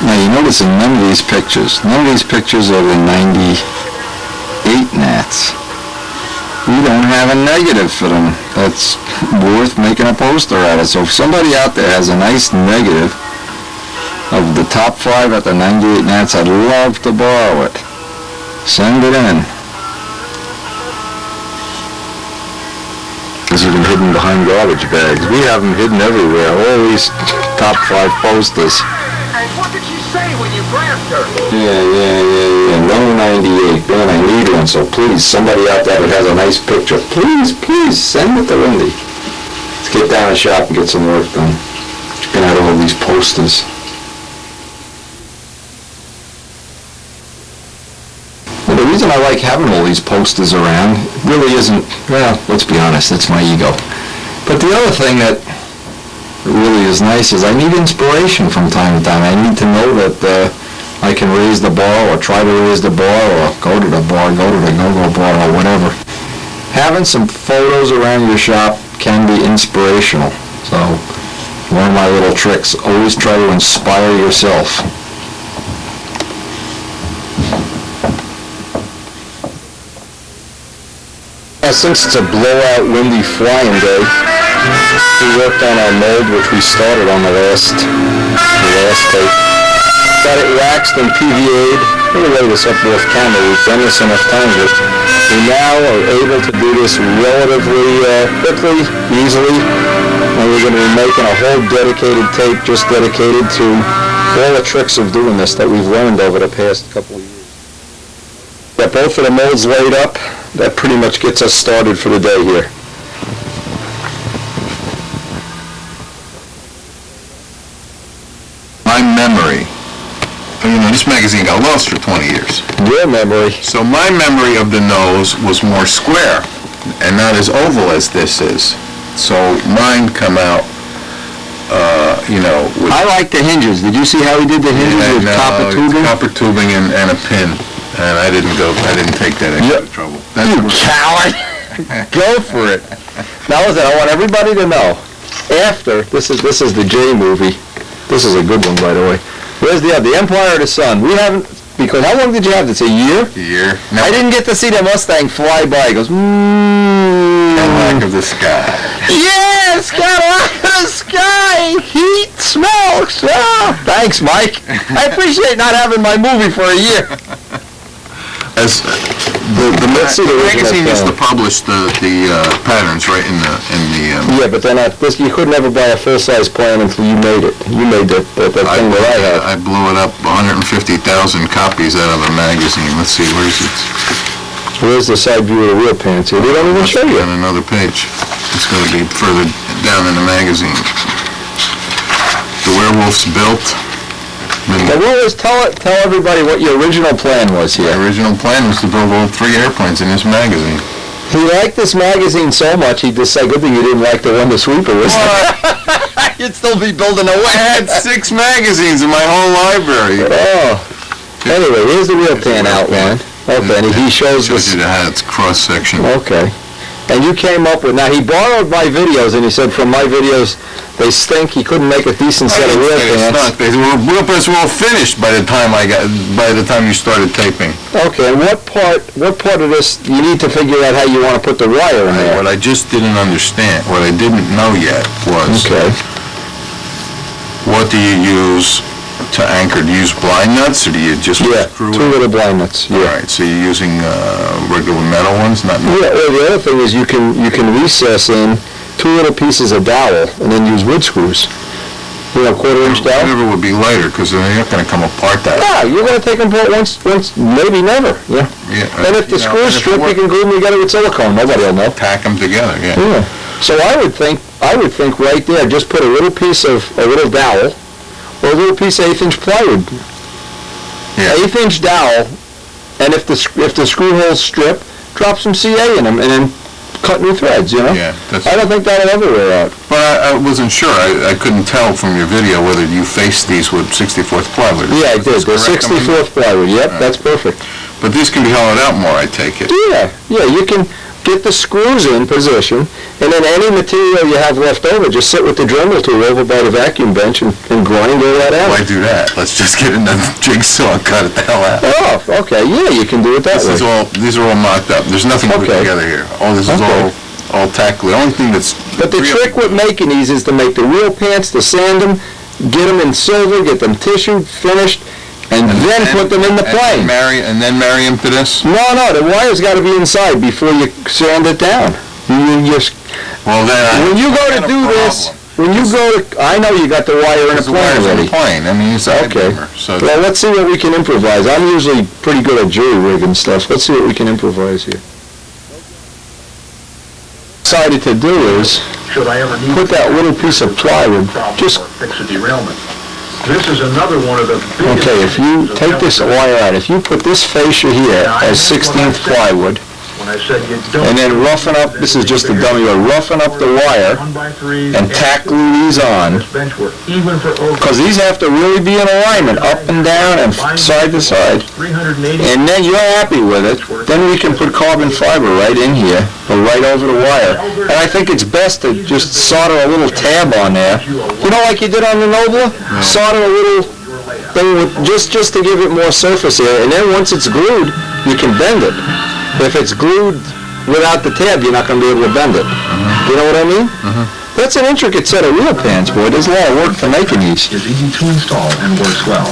Now you notice in none of these pictures are the 98 Nats. We don't have a negative for them that's worth making a poster out of. So if somebody out there has a nice negative of the top 5 at the 98 Nats, I'd love to borrow it. Send it in. These are hidden behind garbage bags. We have them hidden everywhere. All these top 5 posters. And what did she say when you grabbed her? Yeah. No 98. Man, I need one. So please, somebody out there that has a nice picture, please send it to Wendy. Let's get down the shop and get some work done. Get out all these posters. Well, the reason I like having all these posters around really isn't, well, let's be honest, it's my ego. But the other thing that really is nice is I need inspiration from time to time. I need to know that I can raise the bar or try to raise the bar or go to the bar, go to the go-go bar or whatever. Having some photos around your shop can be inspirational. So one of my little tricks, always try to inspire yourself. Since it's a blowout, windy, flying day, we worked on our mold, which we started on the last tape. Got it waxed and PVA'd. We'll lay this up off camera. We've done this enough times. We now are able to do this relatively quickly, easily, and we're going to be making a whole dedicated tape just dedicated to all the tricks of doing this that we've learned over the past couple of years. Got both of the molds laid up. That pretty much gets us started for the day here. My memory, this magazine got lost for 20 years. Your memory. So my memory of the nose was more square and not as oval as this is. So mine come out, with... I like the hinges. Did you see how he did the hinges with copper tubing? Copper tubing and a pin. And I didn't take that extra trouble. You coward! Go for it. Now listen, I want everybody to know. After this is the J movie. This is a good one, by the way. Where's the Empire of the Sun? We haven't, because how long did you have this? A year? A year. No. I didn't get to see the Mustang fly by. It goes, Cadillac of the sky. Yes, Cadillac of the sky. Heat, smoke. Oh, thanks, Mike. I appreciate not having my movie for a year. As the magazine used to publish the patterns right in the yeah, but then you could never buy a full-size plan until you made it. You made that thing that I had. I blew it up 150,000 copies out of a magazine. Let's see, where's the side view of the real pants here? They don't even show you. On another page. It's going to be further down in the magazine. The werewolf's built. But we'll always tell everybody what your original plan was here. My original plan was to build all 3 airplanes in this magazine. He liked this magazine so much, he just said, good thing you didn't like the one the sweeper was. You'd still be building away. I had 6 magazines in my whole library. Oh. Anyway, here's the real pan outline. Okay, and he shows you its cross-section. Okay. And you came up with, now he borrowed my videos and he said from my videos they stink, he couldn't make a decent set of real pants. Real pants were all finished by the time you started taping. Okay, and what part of this you need to figure out how you want to put the wire in there? What I just didn't understand, what I didn't know yet was what do you use to anchor? Do you use blind nuts or do you just screw 2 little blind nuts. Yeah. Alright, so you're using regular metal ones, not metal. Yeah, well the other thing is you can recess in 2 little pieces of dowel and then use wood screws. 1/4-inch dowel. Whatever would be lighter because they're not going to come apart that way. Yeah, you're going to take them apart once, maybe never. Yeah. And if the screws strip, you can glue them together with silicone. Nobody will know. Pack them together. Yeah. So I would think right there, just put a little piece of a little dowel. Or a little piece of 1/8-inch plywood. Yeah. 1/8-inch dowel, and if the screw holes strip, drop some CA in them, and then cut new threads. Yeah. I don't think that'll ever wear out. But I wasn't sure. I couldn't tell from your video whether you faced these with 64th plywood. Yeah, I did. The 64th plywood. Yep, that's perfect. But these can be hollowed out more, I take it. Yeah. You can get the screws in position, and then any material you have left over, just sit with the Dremel tool over by the vacuum bench and grind all that out. Why do that? Let's just get another jigsaw and cut it the hell out. Oh, okay, yeah, you can do it that way. These are all marked up. There's nothing put Okay. together here. Oh, this is all tackle. The only thing that's... But the trick with making these is to make the real pants, to sand them, get them in silver, get them tissued, finished, and then put them in the plane. And then marry them to this? No, the wire's got to be inside before you sand it down. Well, then... When you go to do this, I know you got the wire in the plane already. I mean, it's Okay. So Well, let's see what we can improvise. I'm usually pretty good at jury rig and stuff. Let's see what we can improvise here. Decided to do is Should I ever need put that little piece of plywood, just, fix a derailment? This is another one of the biggest... okay, if you take this wire out, if you put this fascia here as 16th plywood, When I said you don't... and then roughen up, this is just a dummy, roughen up the wire and tack glue these on, Even for because these have to really be in alignment, up and down and side to side. 380... And then you're happy with it, then we can put carbon fiber right in here, or right over the wire. And I think it's best to just solder a little tab on there. You know, like you did on the Nobler? Solder a little thing with, just to give it more surface area, and then once it's glued, you can bend it. If it's glued without the tab, you're not going to be able to bend it. You know what I mean? That's an intricate set of wheel pans, boy. There's a lot of work for making these. Is easy to install and works well,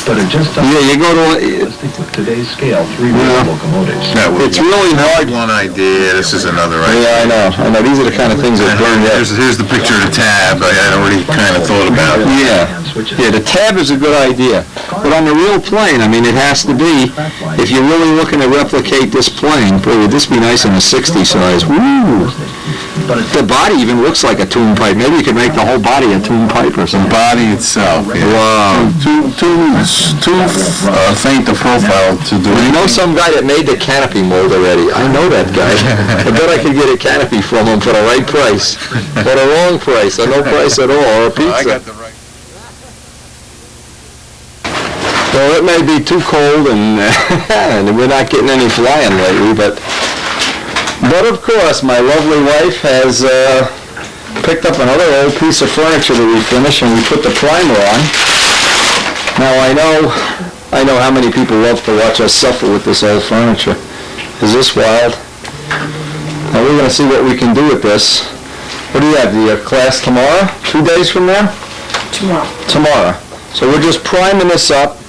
but it just doesn't... Yeah, you go to... realistic with today's scale, three-wheel locomotives. It's really hard. One idea, this is another idea. Yeah, I know. These are the kind of things that burn you. Here's the picture of the tab I had already kind of thought about. Yeah, the tab is a good idea. But on the real plane, I mean, it has to be, if you're really looking to replicate this plane, boy, would this be nice in a 60 size. Woo! The body even looks like a tune pipe. Maybe you could make the whole body a tune pipe or something. The body itself, yeah. Wow. Too faint a profile to do You it. know some guy that made the canopy mold already. I know that guy. I bet I could get a canopy from him for the right price. For the wrong price, or no price at all, or a pizza. I got the right... Well, it may be too cold and, and we're not getting any flying lately, but of course my lovely wife has picked up another old piece of furniture that we finished and we put the primer on. Now I know how many people love to watch us suffer with this old furniture. Is this wild? Now we're going to see what we can do with this. What do you have, the class tomorrow? 2 days from now? Tomorrow. So we're just priming this up.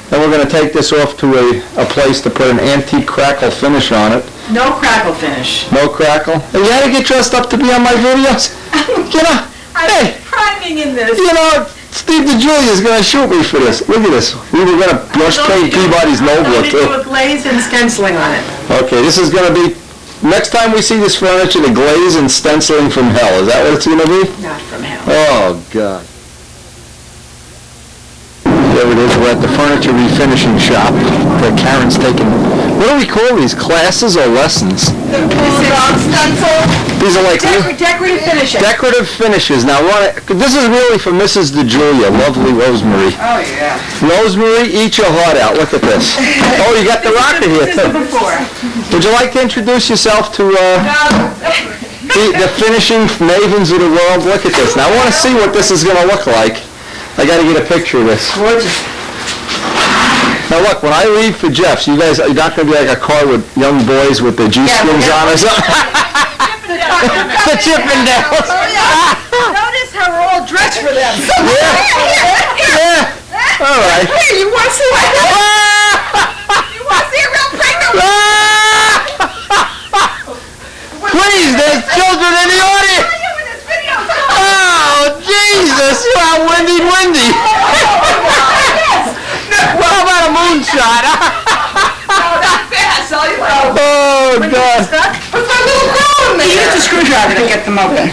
Then we're going to take this off to a place to put an antique crackle finish on it. No crackle finish. No crackle? Hey, you had to get dressed up to be on my videos? You know, I'm priming in this. you know, Steve DeJulia's going to shoot me for this. Look at this. We were going to brush paint Peabody's Nobler, I'm too. going to do a glaze and stenciling on it. Okay, this is going to be, next time we see this furniture, the glaze and stenciling from hell. Is that what it's going to be? Not from hell. Oh, God. There it is. We're at the furniture refinishing shop that Karen's taking. What do we call these? Classes or lessons? These are like Decorative finishing. decorative finishes. Now, this is really for Mrs. DeJulia, lovely Rosemary. Oh, yeah. Rosemary, eat your heart out. Look at this. Oh, you got the rocker here, This is too. before. Would you like to introduce yourself to the finishing mavens of the world? Look at this. Now, I want to see what this is going to look like. I got to get a picture of this. Gorgeous. Now look, when I leave for Jeff's, you guys, you're not going to be like a car with young boys with their G-strings on or something? The Chippendales. Notice how we're all dressed for them. Yeah. All right. Hey, you want to see what? You want to see a real pregnant? Please, there's children in the audience. Oh, Jesus, you are windy. Well, how about a moonshot? Oh, God. What's my little girl in there? You use a screwdriver to get them open.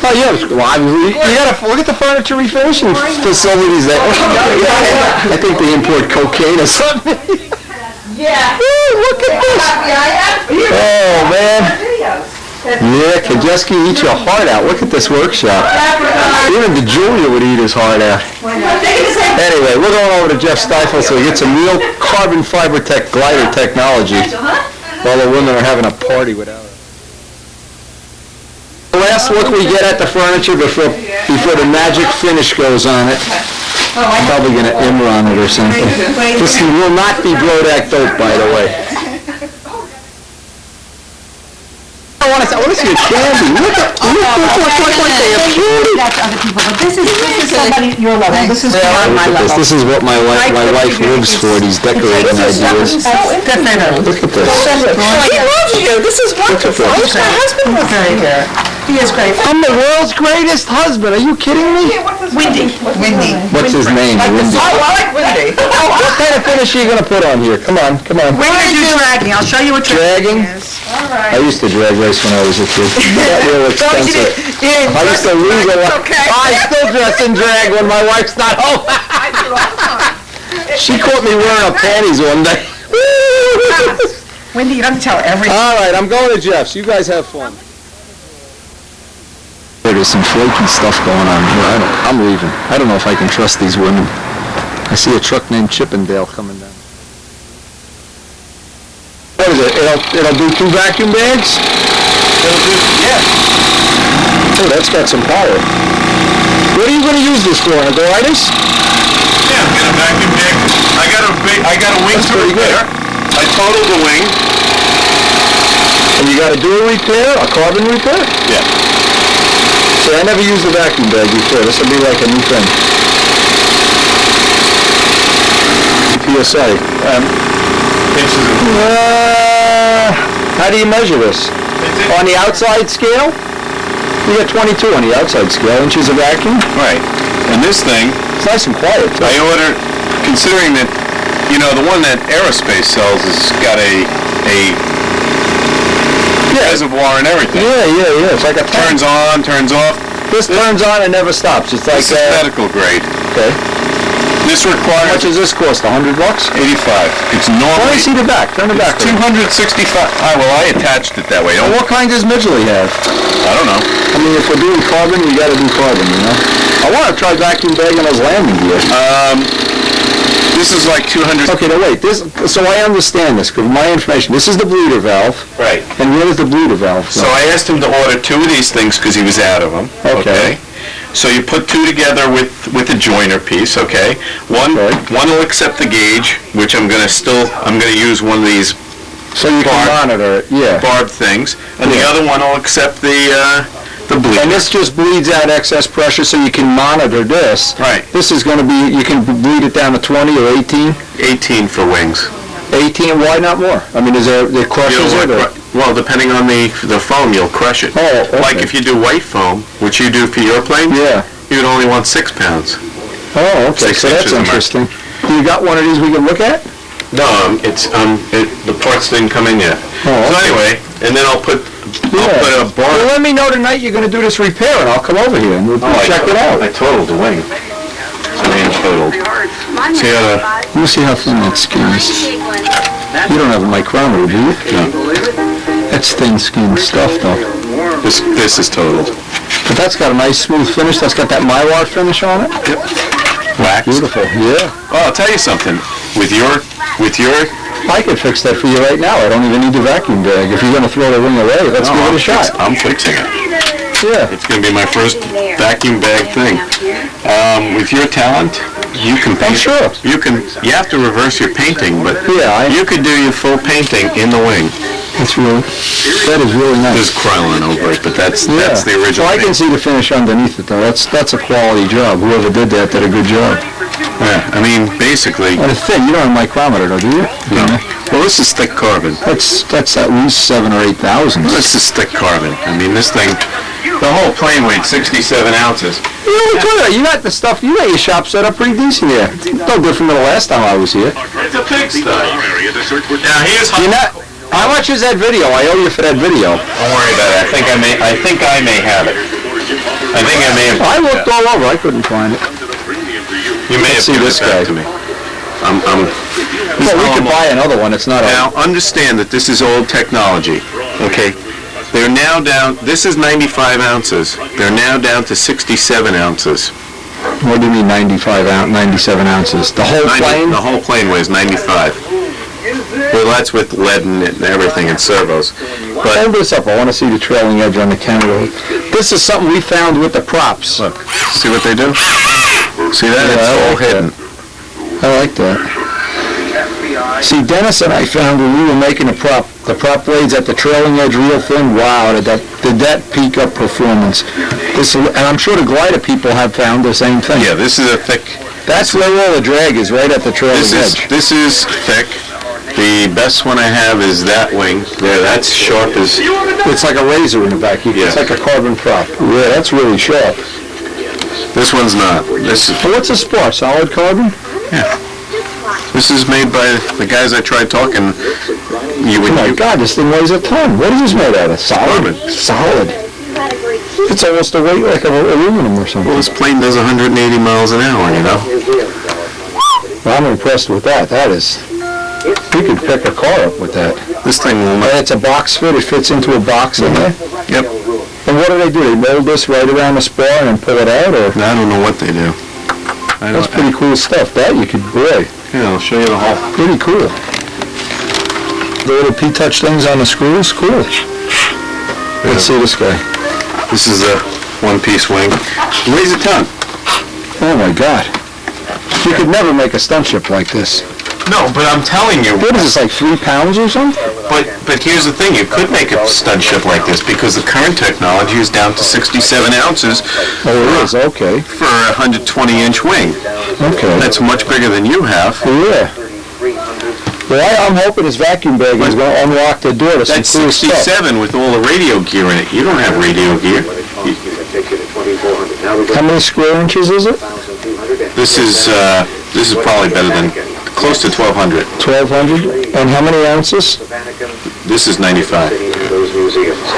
Oh, yeah, well, you got to look at the furniture refinishing facilities there. I think they import cocaine or something. Yeah. Ooh, look at this. Oh, man. Yeah, Kajeski, eat your heart out. Look at this workshop. Even the Julia would eat his heart out. Anyway, we're going over to Jeff Stifel so we get some real carbon fiber glider technology while the women are having a party without it. last look we get at the furniture before the magic finish goes on it. I'm probably going to immer on it or something. This will not be Brodak dope, by the way. I want to see a candy. Look, they have candy. That's other people, but this is somebody, your level, this is beyond my Look at level. this. This is what my wife lives for, these decorating ideas. Look at this. He loves you. This is wonderful. I wish my husband was here. He is great. I'm the world's greatest husband. Are you kidding me? Windy. What's his name? Windy. Oh, I like Wendy. What kind of finish are you going to put on here? Come on, come on. We're gonna do dragging, I'll show you what Dragging? I used to drag race when I was a kid. Got real expensive. I used to lose a lot. I still dress in drag when my wife's not home. She caught me wearing her panties one day. Wendy, you don't tell everything. All right, I'm going to Jeff's. You guys have fun. There's some flaky stuff going on here. I'm leaving. I don't know if I can trust these women. I see a truck named Chippendale coming down. What is it? It'll do 2 vacuum bags? Yeah. Oh, that's got some power. What are you going to use this for? Arthritis? Yeah, I'm gonna vacuum bag. I got a wing That's to pretty good. repair. I totaled the wing. And you got to do a repair? A carbon repair? Yeah. So I never used a vacuum bag before. This will be like a new thing. PSA. Inches and How do you measure this? On the outside scale? You got 22 on the outside scale, inches of vacuum. right. And this thing, It's nice and quiet, too. I ordered, considering that, you know, the one that aerospace sells has got a reservoir and everything. Yeah. It's like a Turns on, turns off. This turns on and never stops. It's like, This is medical grade. okay. This How requires much does this cost? $100? 85. It's Let me normally see the back. Turn the back. it's 265. Well, I attached it that way. Well, what kind does Midgley have? I don't know. I mean, if we're doing carbon, we got to do carbon, you know? I want to try vacuum bagging those landing gear. This is like 200. Okay, now wait. So I understand this, because my information, this is the bleeder valve, Right. and where is the bleeder valve? So I asked him to order 2 of these things because he was out of them. Okay. So you put 2 together with a joiner piece, okay? One will accept the gauge, which I'm gonna use one of these So you can Barb. monitor it, yeah. barb things, and the Yeah. other one will accept the bleed. And this just bleeds out excess pressure so you can monitor this. Right. This is going to be, you can bleed it down to 20 or 18? 18 for wings. 18, why not more? I mean, is there crushes it or? Well, depending on the foam, you'll crush it. Oh, okay. Like if you do white foam, which you do for your plane, Yeah. you'd only want 6 pounds. Oh, okay, 6 so that's inches of interesting. You got one of these we can look at? No, the parts didn't come in yet. Oh, So okay. anyway, and then I'll put a Well, bar. let me know tonight you're going to do this repair and I'll come over here and we'll check it out. I totaled the wing. I mean, totaled. See how Let me see how thin that skin is. You don't have a micrometer, do you? No. That's thin skin stuff though. this is totaled. But that's got a nice smooth finish. That's got that Mylar finish on it. Wax. Beautiful, yeah. Oh, I'll tell you something. With your I could fix that for you right now. I don't even need the vacuum bag. If you're going to throw the ring away, let's give it a shot. I'm fixing it. Yeah. It's going to be my first vacuum bag thing. With your talent, you can paint. I'm sure. You have to reverse your painting, but Yeah, you could do your full painting in the wing. that is really There's nice. Krylon over it, but that's Yeah. the So original I can paint. see the finish underneath it though. That's a quality job. Whoever did that did a good job. Yeah, I mean, basically, And it's thin. You don't have a micrometer though, do you? no. Well, this is thick carbon. That's at least 7,000 or 8,000. This is thick carbon. I mean, this thing, the whole plane weighed 67 ounces. You got the stuff. You got your shop set up pretty decent here. No different than the last time I was here. It's a pigsty. Now here's You're not. How much is that video? I owe you for that video. Don't worry about it. I think I may have it. I think I may have. I looked all over. I couldn't find it. You may Let's have see given this it back guy. to me. Well, we could buy another one. It's not a. Now understand that this is old technology. Okay. They're now down. This is 95 ounces. They're now down to 67 ounces. What do you mean 97 ounces? The whole plane? The whole plane weighs 95. Well, that's with lead in it and everything and servos. But Hold this up. I want to see the trailing edge on the camera. This is something we found with the props. Look, see what they do? See that? Yeah, It's I all like hidden. I like that. See, Dennis and I found when we were making the prop blades at the trailing edge real thin. Wow, did that peak up performance? And I'm sure the glider people have found the same thing. Yeah, this is a thick. That's where all the drag is, right at the trailing edge. This is thick. The best one I have is that wing. There, that's sharp as... It's like a razor in the back. It's like a carbon prop. Yeah, that's really sharp. This one's not. This is... What's a spar? Solid carbon? Yeah. This is made by the guys I tried talking. Oh my God, this thing weighs a ton. What is this made out of? Solid? Solid. It's almost a weight like aluminum or something. Well, this plane does 180 miles an hour, you know? Well, I'm impressed with that. That is... You could pick a car up with that. This thing will not... It's a box fit. It fits into a box in there? Yep. And what do? They mold this right around the spar and then pull it out? Or? I don't know what they do. That's pretty cool stuff. That you could... Boy. Yeah, I'll show you the whole... Pretty cool. The little P-touch things on the screws? Cool. Let's see this guy. This is a one-piece wing. It weighs a ton. Oh my God. You could never make a stunt ship like this. No, but I'm telling you... What is this, like 3 pounds or something? But here's the thing, you could make a stunt ship like this because the current technology is down to 67 ounces. Oh, it is, okay. For a 120-inch wing. Okay. That's much bigger than you have. Yeah. Well, I'm hoping this vacuum bag is going to unlock the door to some That's cool 67 stuff. with all the radio gear in it. You don't have radio gear. How many square inches is it? This is probably better than close to 1,200. 1,200? And how many ounces? This is 95.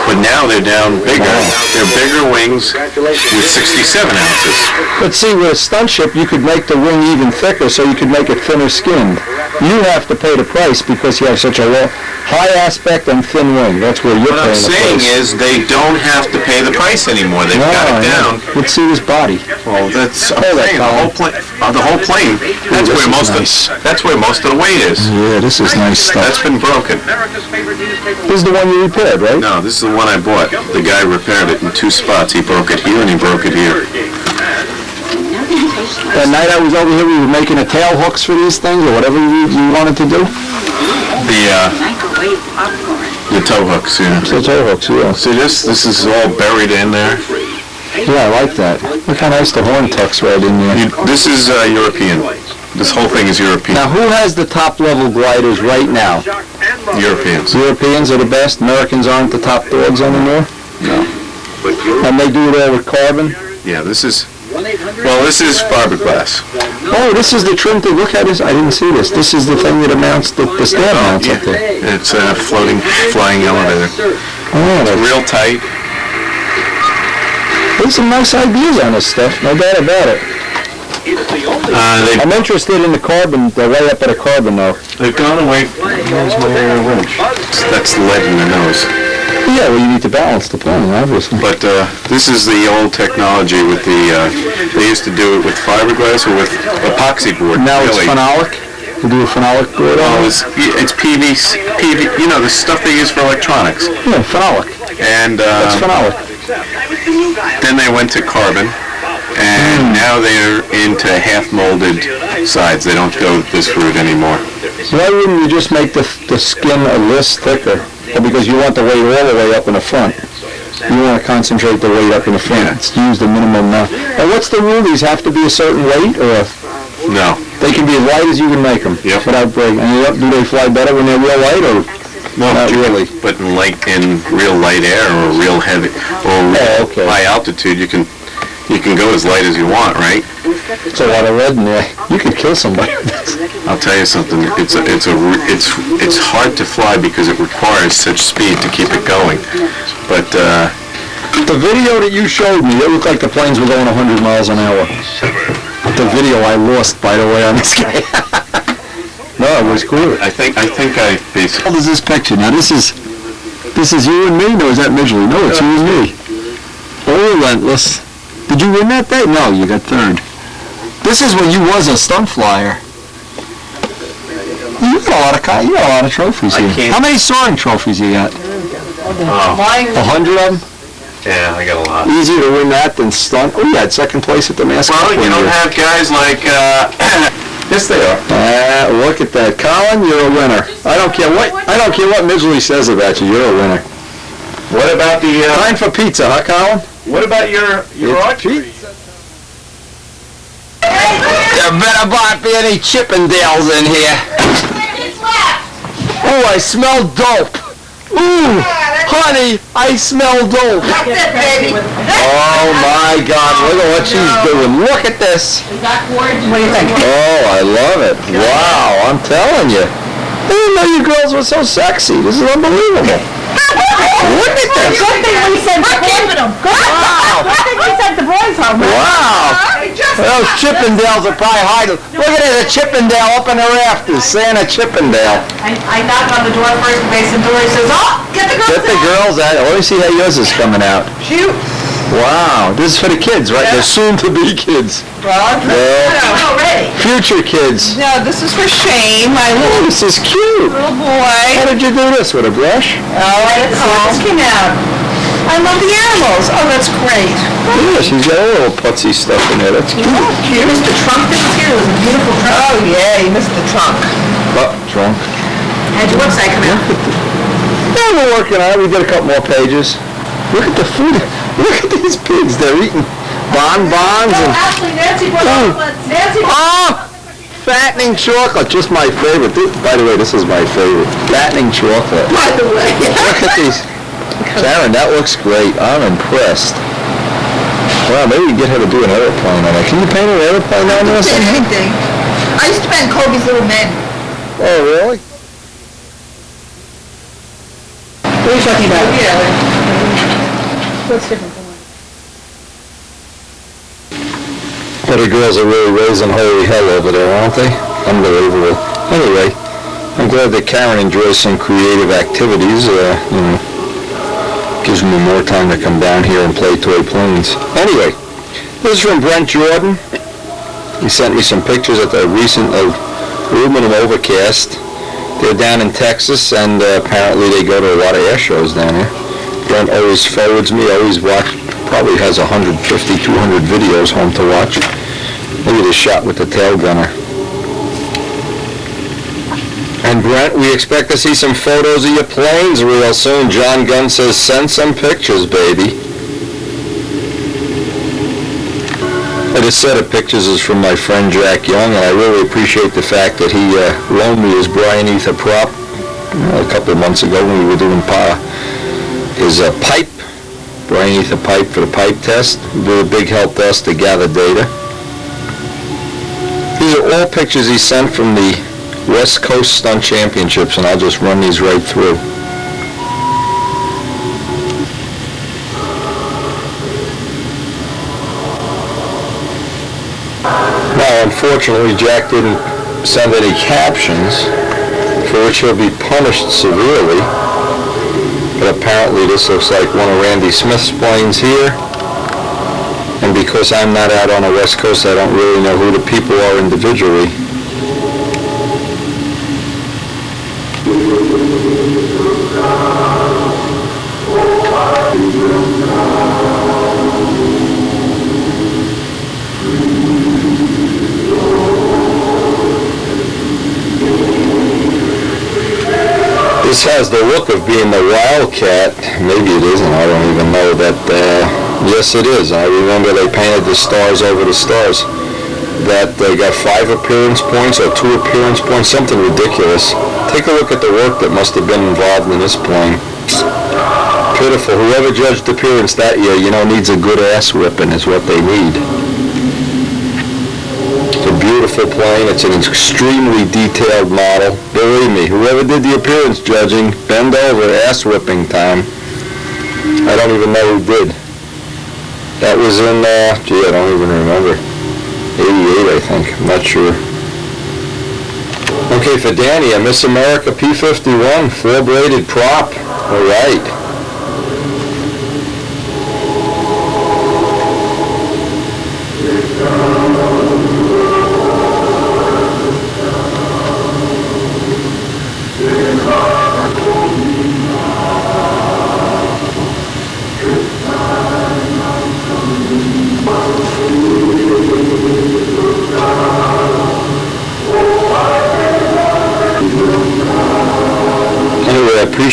But now they're down bigger. They're bigger wings with 67 ounces. But see, with a stunt ship, you could make the wing even thicker so you could make it thinner skinned. You have to pay the price because you have such a high aspect and thin wing. That's where you're paying the price. What I'm saying is they don't have to pay the price anymore. They've got it down. Let's see this body. Well, that's the whole plane. That's where most of the weight is. Yeah, this is nice stuff. That's been broken. This is the one you repaired, right? No, this is the one I bought. The guy repaired it in 2 spots. He broke it here and he broke it here. That night I was over here, we were making the tail hooks for these things, or whatever you wanted to do. The tow hooks, yeah. The tow hooks, yeah. See this? This is all buried in there. Yeah, I like that. Look how nice the horn tucks right in there. This is European. This whole thing is European. Now, who has the top level gliders right now? Europeans. Europeans are the best. Americans aren't the top dogs anymore. No. And they do it all with carbon. Yeah, this is. Well, this is fiberglass. Oh, this is the trim thing. Look at this. I didn't see this. This is the thing that mounts the stand mounts up there. It's a flying elevator. Oh, It's real tight. There's some nice ideas on this stuff. No doubt about it. I'm interested in the carbon, the way up at a carbon though. They've gone away. Where's my wrench? That's lead in the nose. Yeah, well, you need to balance the plane, obviously. But this is the old technology with the. They used to do it with fiberglass or with epoxy board. Now it's phenolic. We do a phenolic board on it. It's PVC. You know, the stuff they use for electronics. Yeah, phenolic. And That's phenolic. then they went to carbon. And now they're into half-molded sides. They don't go this route anymore. Why wouldn't you just make the skin a list thicker? Well, because you want the weight all the way up in the front. You want to concentrate the weight up in the front. Yeah. It's use the minimum amount. And what's the rule? These have to be a certain weight, or No. they can be as light as you can make them without breaking. And do they fly better when they're real light, or not really? But in real light air or real heavy or high altitude, you can go as light as you want, right? It's a lot of lead in there. You could kill somebody with this. I'll tell you something. It's hard to fly because it requires such speed to keep it going. But the video that you showed me, it looked like the planes were going 100 miles an hour. The video I lost, by the way, on this guy. No, it was cool. I think I basically. What is this picture? Now this is you and me? No, is that Midgley? No, it's you and me. All relentless. Did you win that day? No, you got third. This is when you was a stunt flyer. You got a lot of trophies here. How many soaring trophies you got? 100 of them? Yeah, I got a lot. Easier to win that than stunt. Oh, you had second place at the Mass Well, Cup you one don't year. have guys like, yes they are. Look at that, Colin. You're a winner. I don't care what Midgley says about you. You're a winner. What about the, Time for pizza, huh, Colin? what about your archery? There better not be any Chippendales in here. Oh, I smell dope. Ooh, honey, I smell dope. That's it, baby. Oh my God, look at what she's doing. Look at this. What do you think? Oh, I love it. Wow, I'm telling you. I didn't know you girls were so sexy. This is unbelievable. Look at this. Good thing we sent the boys. Wow. Good thing we sent the boys home. Wow. Those Chippendales are probably hiding. Look at it, a Chippendale up in the rafters. Santa Chippendale. I knocked on the door first, and Mason Dory says, "Oh, get the girls Get the girls out. Let me see how yours is coming out. Shoot. Wow. This is for the kids, right? The soon-to-be kids. Well, already. Future kids. No, this is for Shane, my Oh, this is cute. little boy. How did you do this? With a brush? Oh, this came out. I love the animals. Oh, that's great. Yeah, she's got a little putsy stuff in there. That's cute. You missed the trunk that was here. It was a beautiful trunk. Oh, yeah, you missed the trunk. Oh, drunk. How'd your website come out? Yeah, we're working on it. We did a couple more pages. Look at the food. Look at these pigs. They're eating bonbons and... Actually, Nancy brought Nancy. Oh! Fattening chocolate. Just my favorite. By the way, this is my favorite. Fattening chocolate. By the way. Look at these. Sharon, that looks great. I'm impressed. Well, maybe we can get her to do an airplane on it. Can you paint an airplane on this? Anything. I used to paint Kobe's little men. Oh, really? What are you talking about? Yeah. What's different from one? But the girls are really raising holy hell over there, aren't they? Unbelievable. Anyway, I'm glad that Karen enjoys some creative activities. Gives me more time to come down here and play toy planes. Anyway, this is from Brent Jordan. He sent me some pictures at the recent aluminum overcast. They're down in Texas, and apparently they go to a lot of air shows down here. Brent always forwards me, always probably has 150, 200 videos home to watch. Look at this shot with the tail gunner. And Brent, we expect to see some photos of your planes real soon. John Gunn says, send some pictures, baby. And this set of pictures is from my friend Jack Young, and I really appreciate the fact that he loaned me his Brian Ether prop a couple of months ago when we were doing his pipe, Brian Ether pipe for the pipe test. It did a big help to us to gather data. These are all pictures he sent from the West Coast Stunt Championships, and I'll just run these right through. Now, unfortunately, Jack didn't send any captions, for which he'll be punished severely. But apparently this looks like one of Randy Smith's planes here. And because I'm not out on the West Coast, I don't really know who the people are individually. This has the look of being the Wildcat. Maybe it isn't. I don't even know that. Yes, it is. I remember they painted the stars over the stars. That they got 5 appearance points or 2 appearance points, something ridiculous. Take a look at the work that must have been involved in this plane. Pitiful. Whoever judged appearance that year, needs a good ass whipping is what they need. It's a beautiful plane. It's an extremely detailed model. Believe me, whoever did the appearance judging, bend over, ass whipping time. I don't even know who did. That was in, I don't even remember. 88, I think. I'm not sure. Okay, for Danny, a Miss America P-51, 4-braided prop. All right.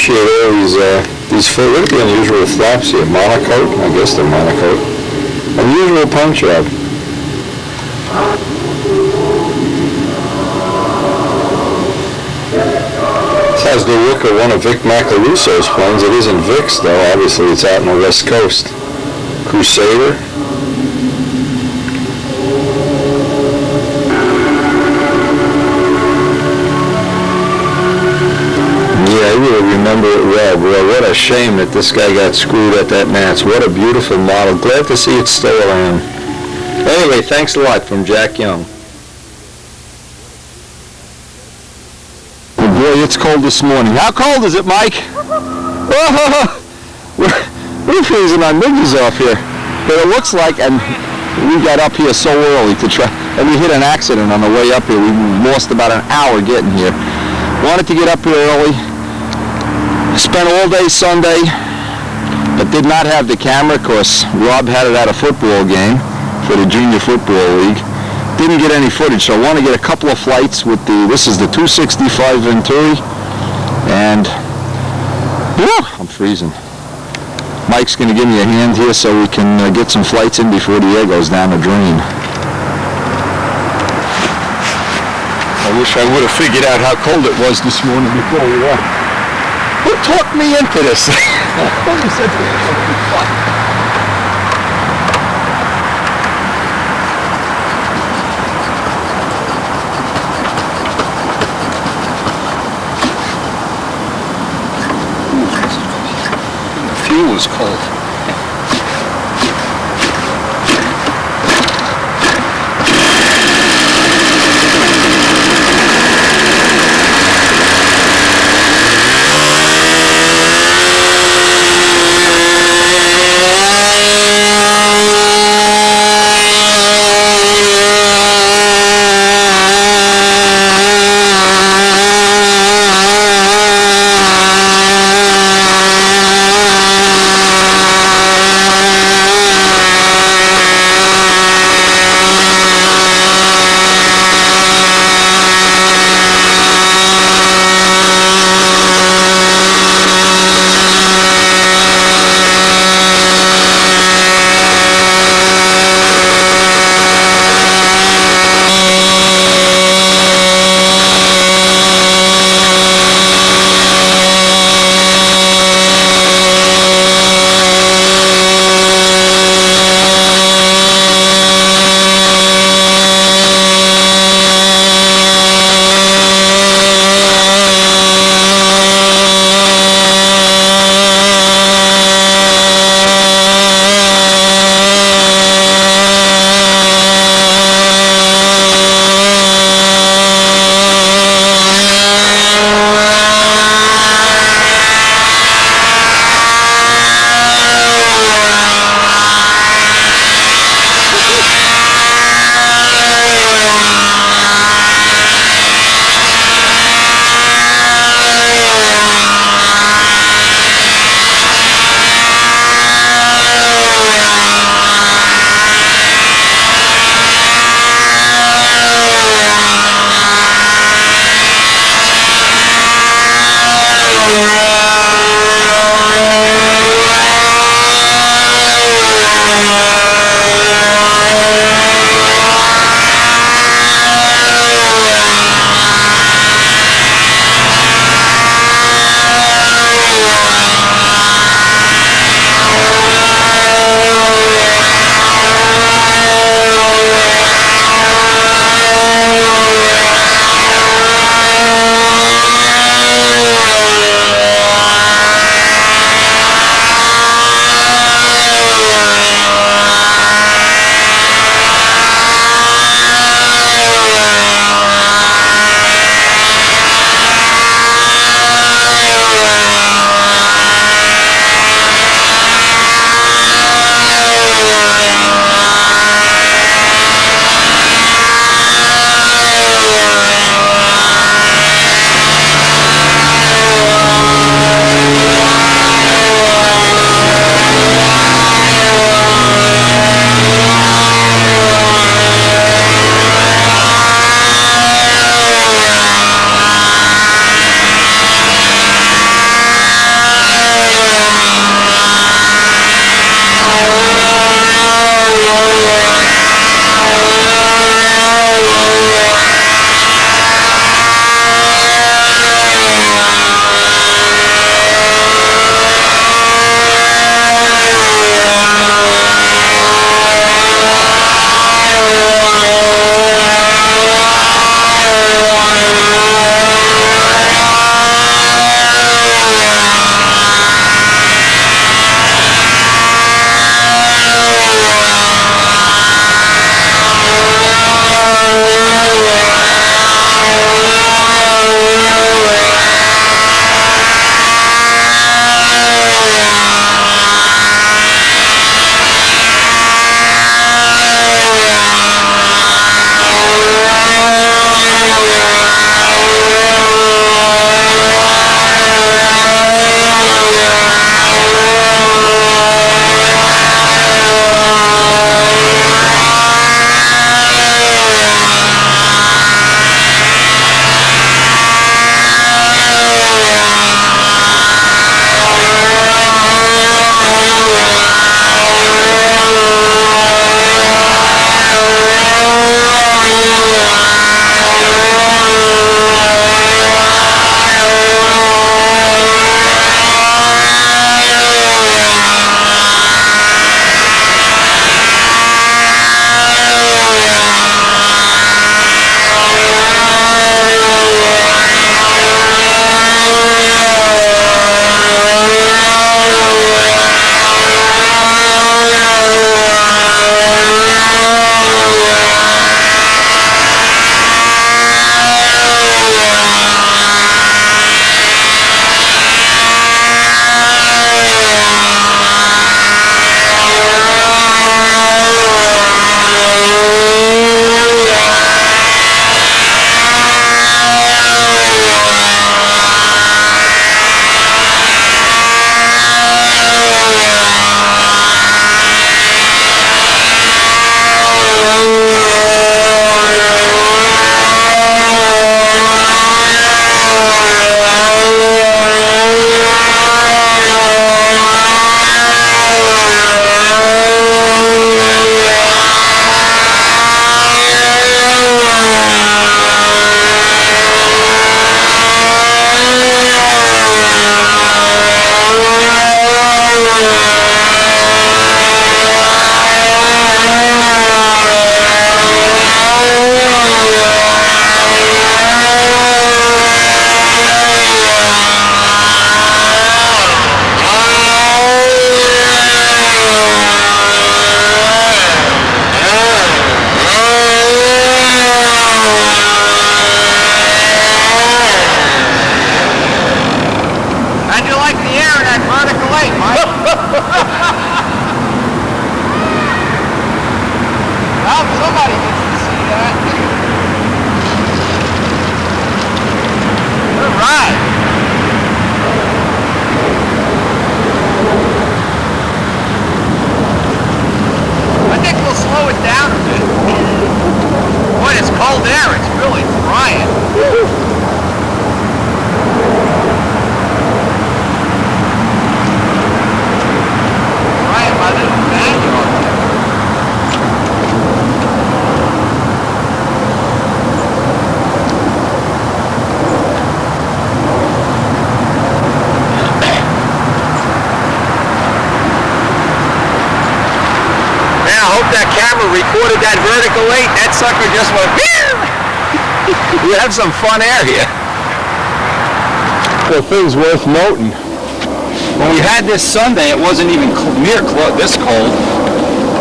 appreciate all look at the unusual flaps here. Monocoque, I guess they're monocoque. Unusual paint job. This has the look of one of Vic Macalusso's planes. It isn't Vic's though, obviously it's out on the West Coast. Crusader. Yeah, I really remember it well. Boy, what a shame that this guy got screwed at that Nats. What a beautiful model. Glad to see it's still around. Anyway, thanks a lot from Jack Young. Oh boy, it's cold this morning. How cold is it, Mike? Oh, we're freezing our midges off here. But it looks like, and we got up here so early to try, and we hit an accident on the way up here. We lost about an hour getting here. Wanted to get up here early. Spent all day Sunday, but did not have the camera because Rob had it at a football game for the Junior Football League. Didn't get any footage, so I want to get a couple of flights with this is the 265 Venturi, and I'm freezing. Mike's going to give me a hand here so we can get some flights in before the air goes down the drain. I wish I would have figured out how cold it was this morning before we left. Who talked me into this? Who said the fuel is cold. late, Mike. Well, somebody gets to see that. All right. I think we'll slow it down a bit. Boy, it's cold air. It's really frying. Frying my little backyard there. I hope that camera recorded that vertical 8. That sucker just went, we have some fun air here. The thing's worth noting. When we had this Sunday, it wasn't even near this cold,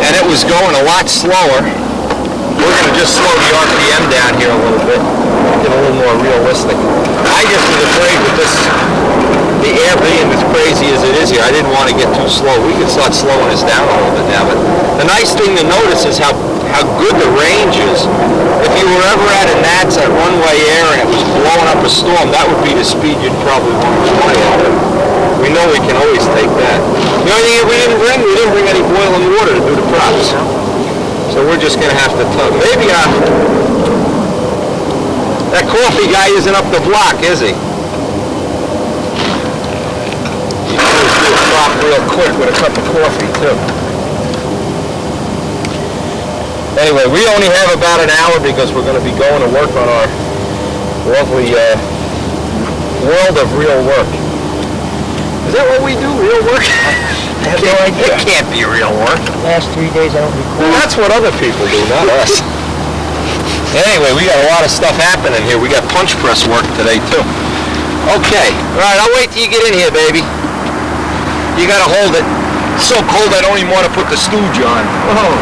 and it was going a lot slower. We're going to just slow the RPM down here a little bit, make it a little more realistic. I just was afraid with this, the air being as crazy as it is here, I didn't want to get too slow. We could start slowing this down a little bit now, but the nice thing to notice is how good the range is. If you were ever at a Nats at runway air and it was blowing up a storm, that would be the speed you'd probably want to fly at. We know we can always take that. The only thing we didn't bring any boiling water to do the props. So we're just going to have to tug. Maybe that coffee guy isn't up the block, is he? You can always do a prop real quick with a cup of coffee, too. Anyway, we only have about an hour because we're going to be going to work on our lovely world of real work. Is that what we do, real work? I have no idea. It can't be real work. Last 3 days I don't record. Well, that's what other people do, not us. Anyway, we got a lot of stuff happening here. We got punch press work today, too. Okay. All right, I'll wait till you get in here, baby. You got to hold it. It's so cold I don't even want to put the stooge on. Oh.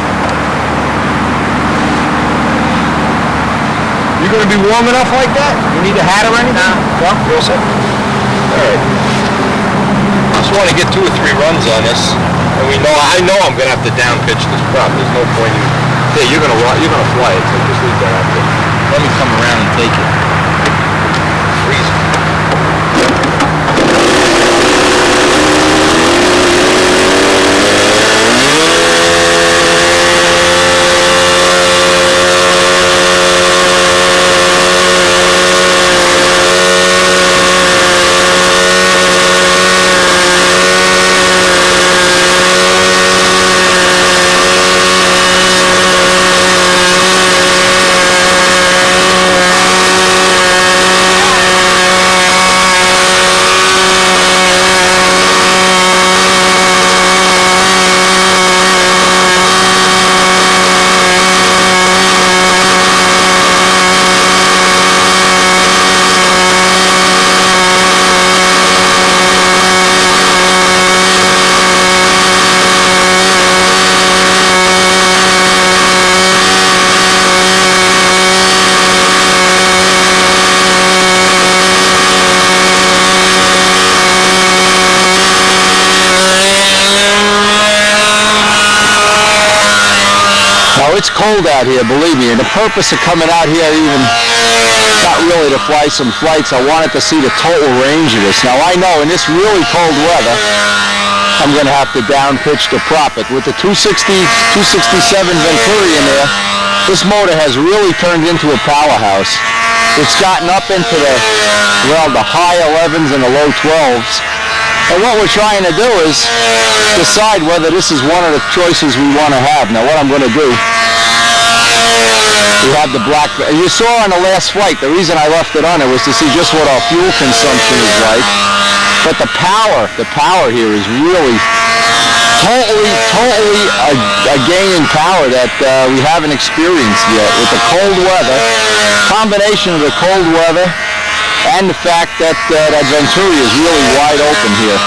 You going to be warm enough like that? You need a hat or anything? No. You're all set? All right. Just want to get 2 or 3 runs on this. And I know I'm going to have to down pitch this prop. There's no point in... Hey, you're going to fly it, so just leave that out there. Let me come around and take it. Freeze. It's cold out here, believe me, and the purpose of coming out here even, not really to fly some flights, I wanted to see the total range of this. Now I know in this really cold weather, I'm going to have to down pitch the prop. It with the 267 Venturi in there, this motor has really turned into a powerhouse. It's gotten up into the high 11s and the low 12s. And what we're trying to do is decide whether this is one of the choices we want to have. Now what I'm going to do, we have the black, you saw on the last flight, the reason I left it on it was to see just what our fuel consumption is like. But the power here is really totally a gain in power that we haven't experienced yet. With the cold weather, combination of the cold weather and the fact that that Venturi is really wide open here.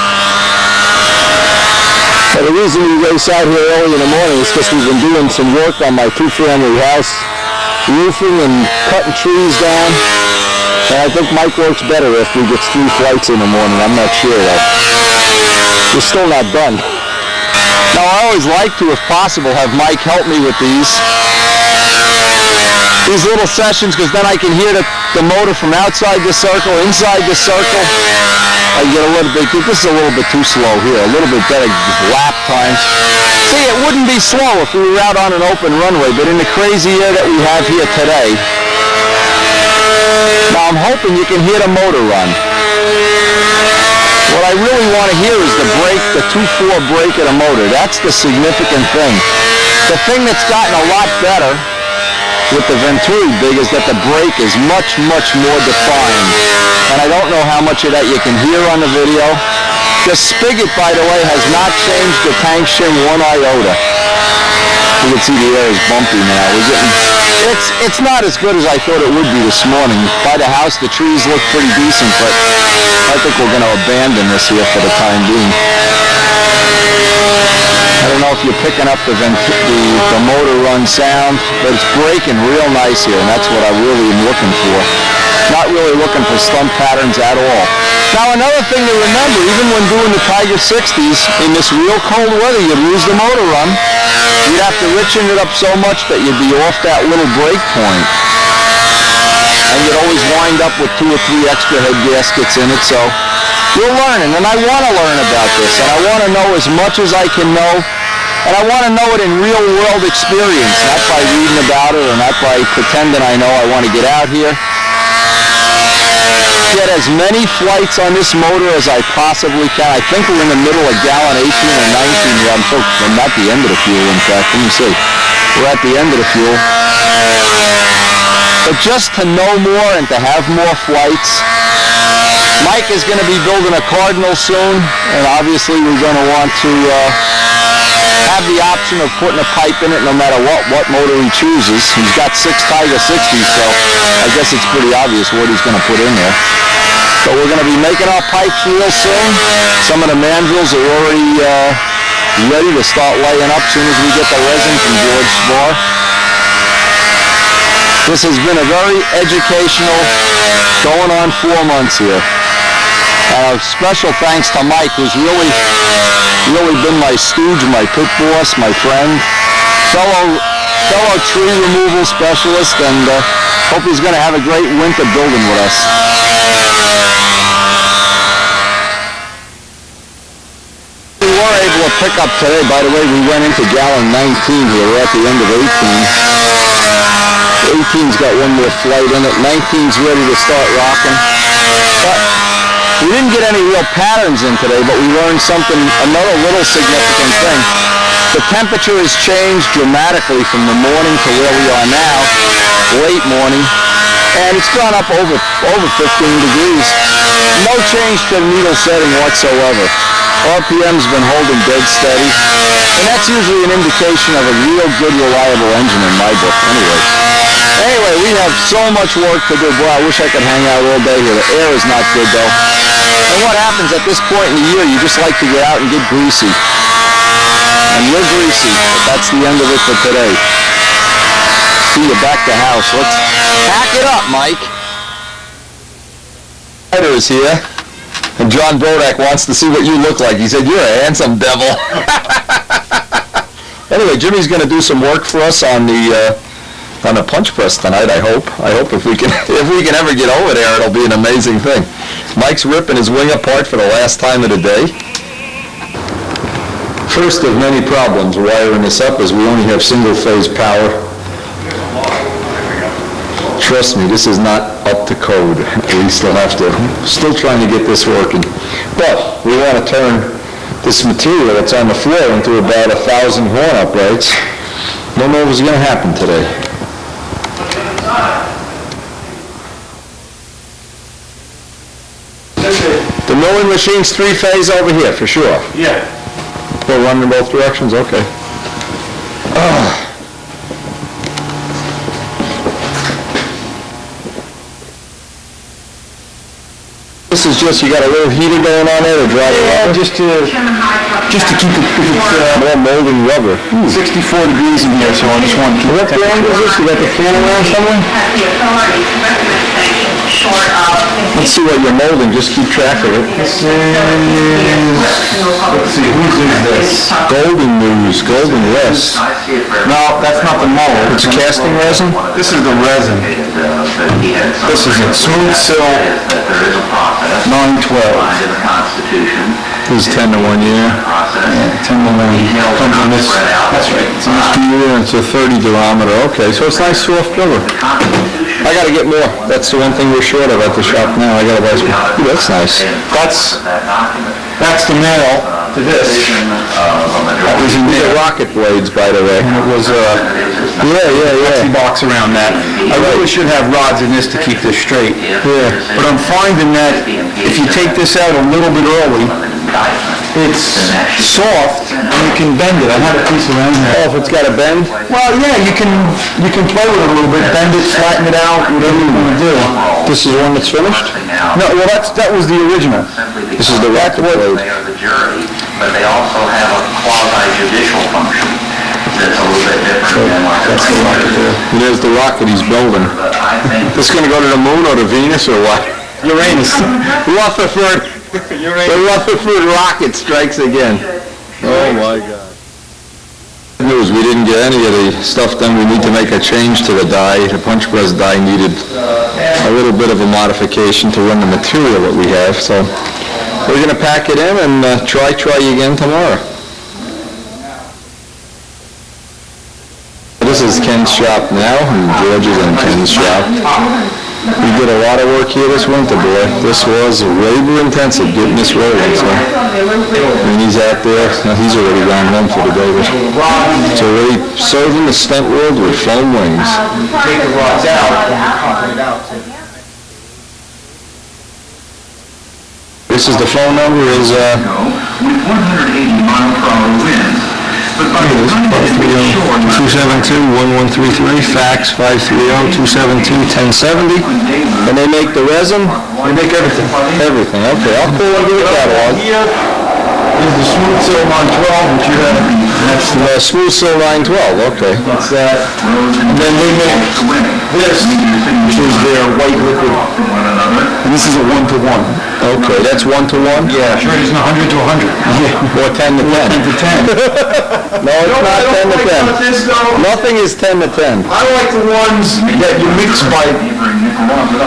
The reason we race out here early in the morning is because we've been doing some work on my 2-family house, roofing and cutting trees down. And I think Mike works better if he gets 3 flights in the morning. I'm not sure though. We're still not done. Now, I always like to, if possible, have Mike help me with these little sessions, because then I can hear the motor from outside the circle, inside the circle. I get a little bit, this is a little bit too slow here, a little bit better lap times. See, it wouldn't be slow if we were out on an open runway, but in the crazy air that we have here today, now I'm hoping you can hear the motor run. What I really want to hear is the brake, the 2/4 brake of the motor. That's the significant thing. The thing that's gotten a lot better with the Venturi Big is that the brake is much, much more defined. And I don't know how much of that you can hear on the video. The spigot, by the way, has not changed the tank shim one iota. You can see the air is bumpy now. It's not as good as I thought it would be this morning. By the house, the trees look pretty decent, but I think we're going to abandon this here for the time being. I don't know if you're picking up the motor run sound, but it's braking real nice here, and that's what I really am looking for. Not really looking for stump patterns at all. Now, another thing to remember, even when doing the Tiger 60s, in this real cold weather, you'd lose the motor run. You'd have to richen it up so much that you'd be off that little brake point. And you'd always wind up with 2 or 3 extra head gaskets in it, so you're learning, and I want to learn about this, and I want to know as much as I can know, and I want to know it in real-world experience, not by reading about it or not by pretending I know. I want to get out here, get as many flights on this motor as I possibly can. I think we're in the middle of gallon 18 or 19 here. I'm at the end of the fuel, in fact. Let me see. We're at the end of the fuel. But just to know more and to have more flights. Mike is going to be building a Cardinal soon, and obviously we're going to want to have the option of putting a pipe in it no matter what motor he chooses. He's got 6 Tiger 60s, so I guess it's pretty obvious what he's going to put in there. So we're going to be making our pipes real soon. Some of the mandrels are already ready to start laying up as soon as we get the resin from George Spar. This has been a very educational, going on 4 months here. Special thanks to Mike, who's really been my stooge, my pit boss, my friend, fellow tree removal specialist, and hope he's going to have a great winter building with us. We were able to pick up today. By the way, we went into gallon 19 here. We're at the end of 18. 18's got one more flight in it. 19's ready to start rocking. But we didn't get any real patterns in today, but we learned something, another little significant thing. The temperature has changed dramatically from the morning to where we are now, late morning, and it's gone up over 15 degrees. No change to the needle setting whatsoever. RPM's been holding dead steady, and that's usually an indication of a real good, reliable engine in my book, Anyway, we have so much work to do. Boy, I wish I could hang out all day here. The air is not good, though. And what happens at this point in the year, you just like to get out and get greasy. And you're greasy, but that's the end of it for today. See you back to house. Let's pack it up, Mike. Ryder is here, and John Brodak wants to see what you look like. He said, you're a handsome devil. Anyway, Jimmy's going to do some work for us on the punch press tonight, I hope. I hope if we can ever get over there, it'll be an amazing thing. Mike's ripping his wing apart for the last time of the day. First of many problems wiring this up is we only have single-phase power. Trust me, this is not up to code. We still have to, still trying to get this working. But we want to turn this material that's on the floor into about 1,000 horn uprights. Don't know what's going to happen today. The milling machine's 3-phase over here, for sure. Yeah. We'll run in both directions? Okay. This is just, you got a little heater going on there to dry it rubber? Just to keep it, more molding rubber. 64 degrees in here, so I just want to keep it. What brand is this? You got the fan around somewhere? Let's see what you're molding, just keep track of it. This is Golden News, Golden West. No, that's not the mold. It's casting resin? This is the resin. This is it. Smooth sill 912. This is 10 to 1 year. Yeah, 10 to 1. Comes in this. That's right. It's in this. Yeah, it's a 30 diameter. Okay, so it's nice soft cover. I gotta get more. That's the one thing we're short of at the shop now. I gotta buy some. Ooh, that's nice. That's the male to this. That was in These there. are rocket blades, by the way. And it was Yeah. box around that. I really should have rods in this to keep this straight. Yeah. But I'm finding that if you take this out a little bit early, it's soft and you can bend it. I had a piece around here. Oh, if it's got a bend? Well, yeah, you can play with it a little bit, bend it, flatten it out, whatever you want to do. This is one that's finished? No, well, that was the original. This is the rocket blade. They are the jury, but they also have a quasi-judicial function that's a little bit different than what the regulars do. There's the rocket he's building. But I think This gonna go to the moon or to Venus or what? Uranus. Rutherford. The Rutherford rocket strikes again. Oh my God. News, we didn't get any of the stuff done. We need to make a change to the die. The punch press die needed a little bit of a modification to run the material that we have. So we're gonna pack it in and try again tomorrow. This is Ken's shop now, and George is in Ken's shop. We did a lot of work here this winter, boy. This was labor intensive getting this rolling, so. And he's out there, now he's already gone home for the day, but it's already serving the stunt world with foam wings. Take the rods out and pop it out. This is the phone number, is, with 180 mile-per-hour winds. But by the time it is short, 272-1133, fax 530-272-1070. And they make the resin? They make everything. Everything, okay, I'll call and get a catalog. Here is the smooth sill 912, which you have. That's The Smooth Sill 912, okay. That's that. And then they make this, which is their white liquid. And this is a 1-to-1. Okay, that's 1-to-1? Yeah, sure, it's 100 to 100. Or 10 to 10? 10 to 10. No, it's not 10 to 10. About this though, Nothing is 10 to 10. I like the ones that you mix by.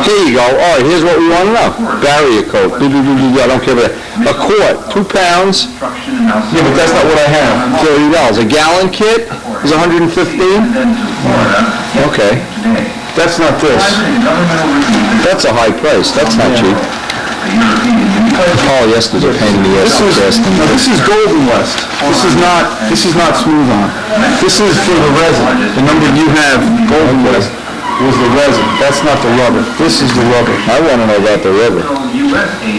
Here you go. All right, here's what we want to know. Barrier coat. I don't care about that. A quart, 2 pounds, Yeah, but that's not what I have. $30. A gallon kit is 115. Okay. That's not this. That's a high price. That's not cheap. Polyesters are a pain in the ass. This is Golden West. This is not smooth on. This is for the resin. The number you have, Golden West, was the resin. That's not the rubber. This is the rubber. I want to know about the river.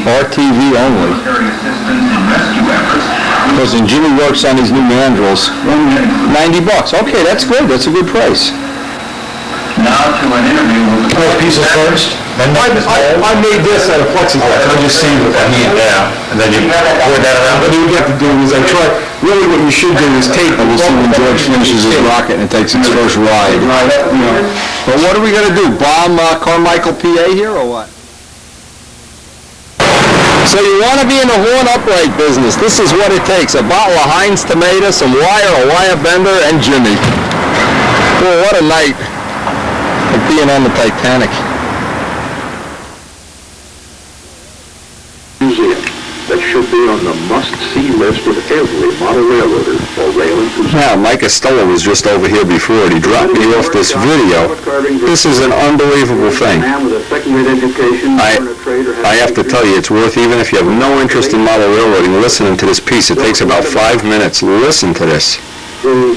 RTV only. Because when Jimmy works on his new mandrels, $90. Okay, that's good. That's a good price. Now to an interview with the... Pieces first. I made this out of plexiglass. I just sealed it by hand down, and then you pour that around. What you have to do is really what you should do is tape it. We'll see when George finishes his rocket and it takes its first ride. But what are we going to do? Bomb Carmichael, PA here or what? So you want to be in the horn upright business. This is what it takes. A bottle of Heinz tomato, some wire, a wire bender, and Jimmy. Boy, what a night. Like being on the Titanic. Museum that should be on the must-see list of every model railroader or rail enthusiast. Now, Mike Costello was just over here before, and he dropped me off this video. This is an unbelievable thing. I have to tell you, it's worth, even if you have no interest in model railroading, listening to this piece. It takes about 5 minutes. Listen to this. The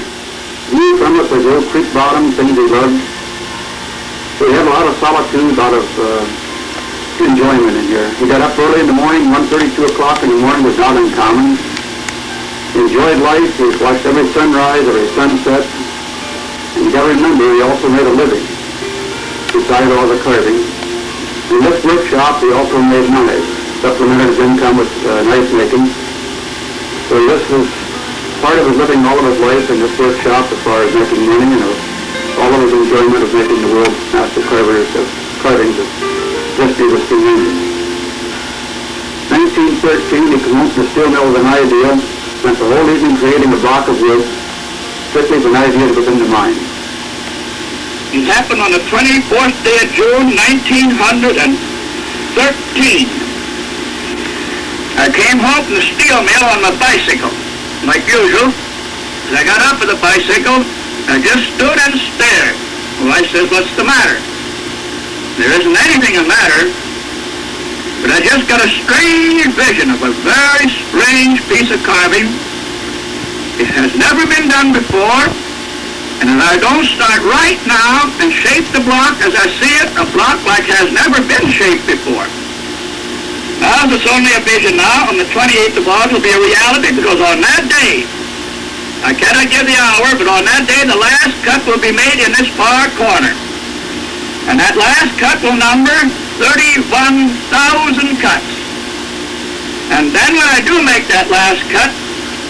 view from it was old creek bottom, things he loved. We had a lot of solitude, a lot of enjoyment in here. He got up early in the morning, 1:30, 2 o'clock in the morning was not uncommon. He enjoyed life. He watched every sunrise, every sunset. And you got to remember, he also made a living besides all the carving. In this workshop, he also made knives, supplemented his income with knife making. So this was part of his living all of his life in this workshop as far as making money and all of his enjoyment of making the world's master carvers of carvings of history was convenient. 1913, he commenced the steel mill with an idea spent the whole evening creating a block of wood strictly for an idea to put in the mind. It happened on the 24th day of June, 1913. I came home from the steel mill on my bicycle, like usual. As I got up with the bicycle, I just stood and stared. Well, I says, what's the matter? There isn't anything the matter, but I just got a strange vision of a very strange piece of carving. It has never been done before, and if I don't start right now and shape the block as I see it, a block like has never been shaped before. Now, it's only a vision now. On the 28th of August will be a reality, because on that day, I cannot give the hour, but on that day the last cut will be made in this far corner. And that last cut will number 31,000 cuts. And then when I do make that last cut,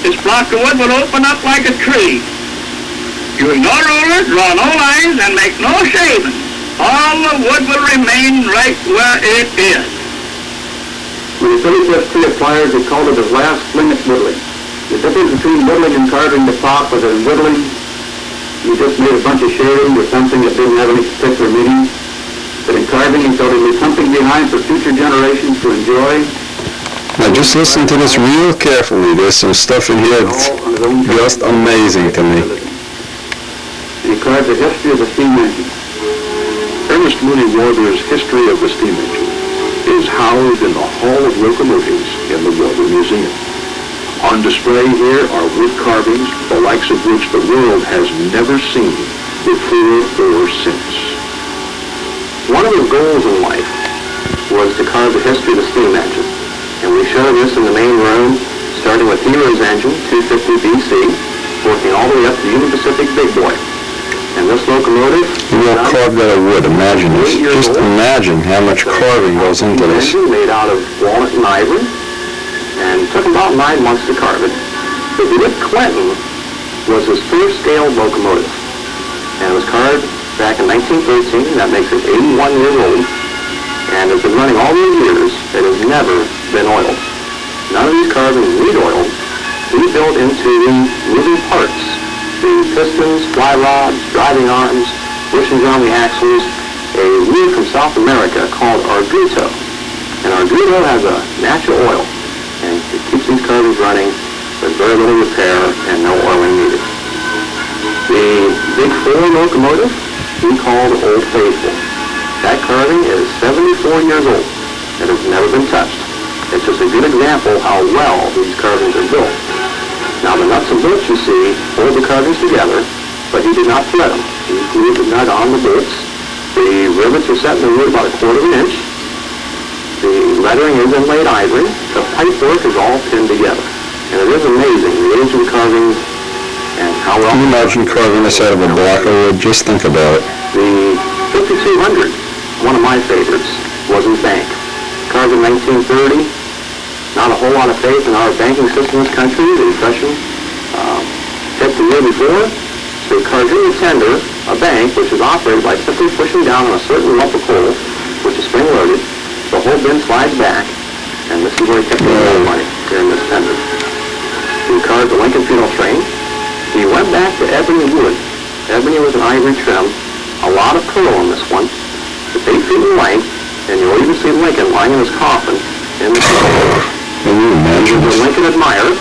this block of wood will open up like a tree. Use no ruler, draw no lines, and make no shavings. All the wood will remain right where it is. When the 35th tree of pliers, they called it the last fling at whittling. The difference between whittling and carving the top was that in whittling, you just made a bunch of shavings or something that didn't have any particular meaning. But in carving, you thought it was something behind for future generations to enjoy. Now just listen to this real carefully. There's some stuff in here that's just amazing to me. He carved the history of the steam engine. Ernest Mooney Warbur's History of the Steam Engine is housed in the Hall of Locomotives in the Warburg Museum. On display here are wood carvings, the likes of which the world has never seen before or since. One of his goals in life was to carve the history of the steam engine. And we show this in the main room, starting with Hero's engine, 250 BC, working all the way up to the Union Pacific Big Boy. And this locomotive... You will carve that of wood. Imagine this. Just imagine how much carving goes into this. Made out of walnut and ivory, and took about 9 months to carve it. The Buick Clinton was his first scale locomotive, and it was carved back in 1913. That makes it 81 years old, and it's been running all these years. It has never been oiled. None of these carvings need oil. We built into the moving parts, the pistons, fly rods, driving arms, bushings on the axles, a wheel from South America called Arguto. And Arguto has a natural oil, and it keeps these carvings running with very little repair and no oiling needed. The Big 4 locomotive we called Old Faithful. That carving is 74 years old. It has never been touched. It's just a good example how well these carvings are built. Now the nuts and bolts you see hold the carvings together, but he did not thread them. He glued the nut on the bolts. The rivets are set in the wood about 1/4 inch. The lettering is inlaid ivory. The pipework is all pinned together. And it is amazing, the ancient carvings and how well... Can you imagine carving this out of a block of wood? Just think about it. The 5200, one of my favorites, was in bank. Carved in 1930. Not a whole lot of faith in our banking system in this country. The Depression hit the year before. So he carved in the tender a bank which is operated by simply pushing down on a certain lump of coal, which is spring-loaded. The whole bin slides back, and this is where he kept the money here in this tender. He carved the Lincoln funeral train. He went back to ebony wood. Ebony was an ivory trim. A lot of pearl on this one. It's 8 feet in length, and you'll even see Lincoln lying in his coffin in the coffin. Can you imagine? He was a Lincoln admirer.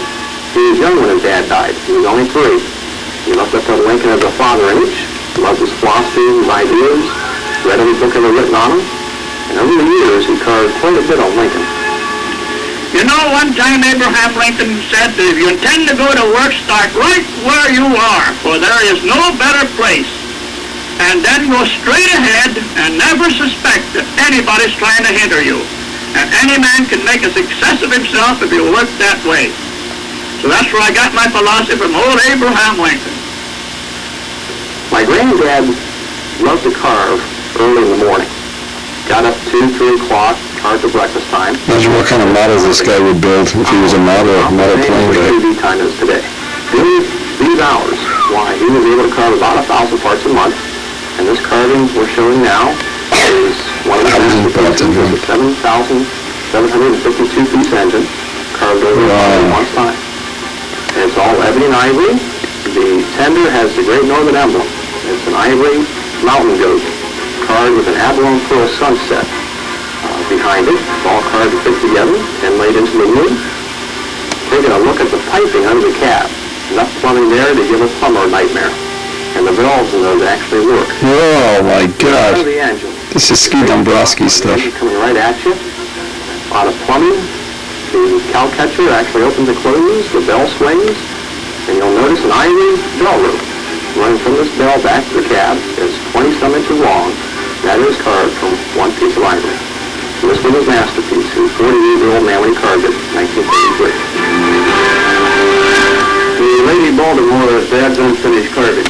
He was young when his dad died. He was only 3. He looked up to Lincoln as a father image. He loved his philosophy, his ideas, read every book ever written on him. And over the years, he carved quite a bit on Lincoln. You know, one time Abraham Lincoln said that if you intend to go to work, start right where you are, for there is no better place. And then go straight ahead and never suspect that anybody's trying to hinder you. And any man can make a success of himself if you work that way. So that's where I got my philosophy from old Abraham Lincoln. My granddad loved to carve early in the morning. Got up 2, 3 o'clock, carved at breakfast time. Imagine what kind of models this guy would build if he was a model plane guy. TV time is today. During these hours, why, he was able to carve about 1,000 parts a month. And this carving we're showing now is one of the best. It's a 7,752 piece engine carved over a month's time. Union Ivory. The tender has the Great Northern emblem. It's an ivory mountain goat carved with an abalone pearl sunset behind it. All carved fit together and laid into the wood. Taking a look at the piping under the cab. Enough plumbing there to give a plumber a nightmare. And the valves in those actually work. Oh my God. The engine. This is Ski Dombrowski stuff. Coming right at you. A lot of plumbing. The cow catcher actually opens and closes. The bell swings. And you'll notice an ivory bell rope running from this bell back to the cab. It's 20-some inches long. That is carved from one piece of ivory. So this was his masterpiece. He was 40-year-old man when he carved it in 1933. The Lady Baltimore is Dad's unfinished carving.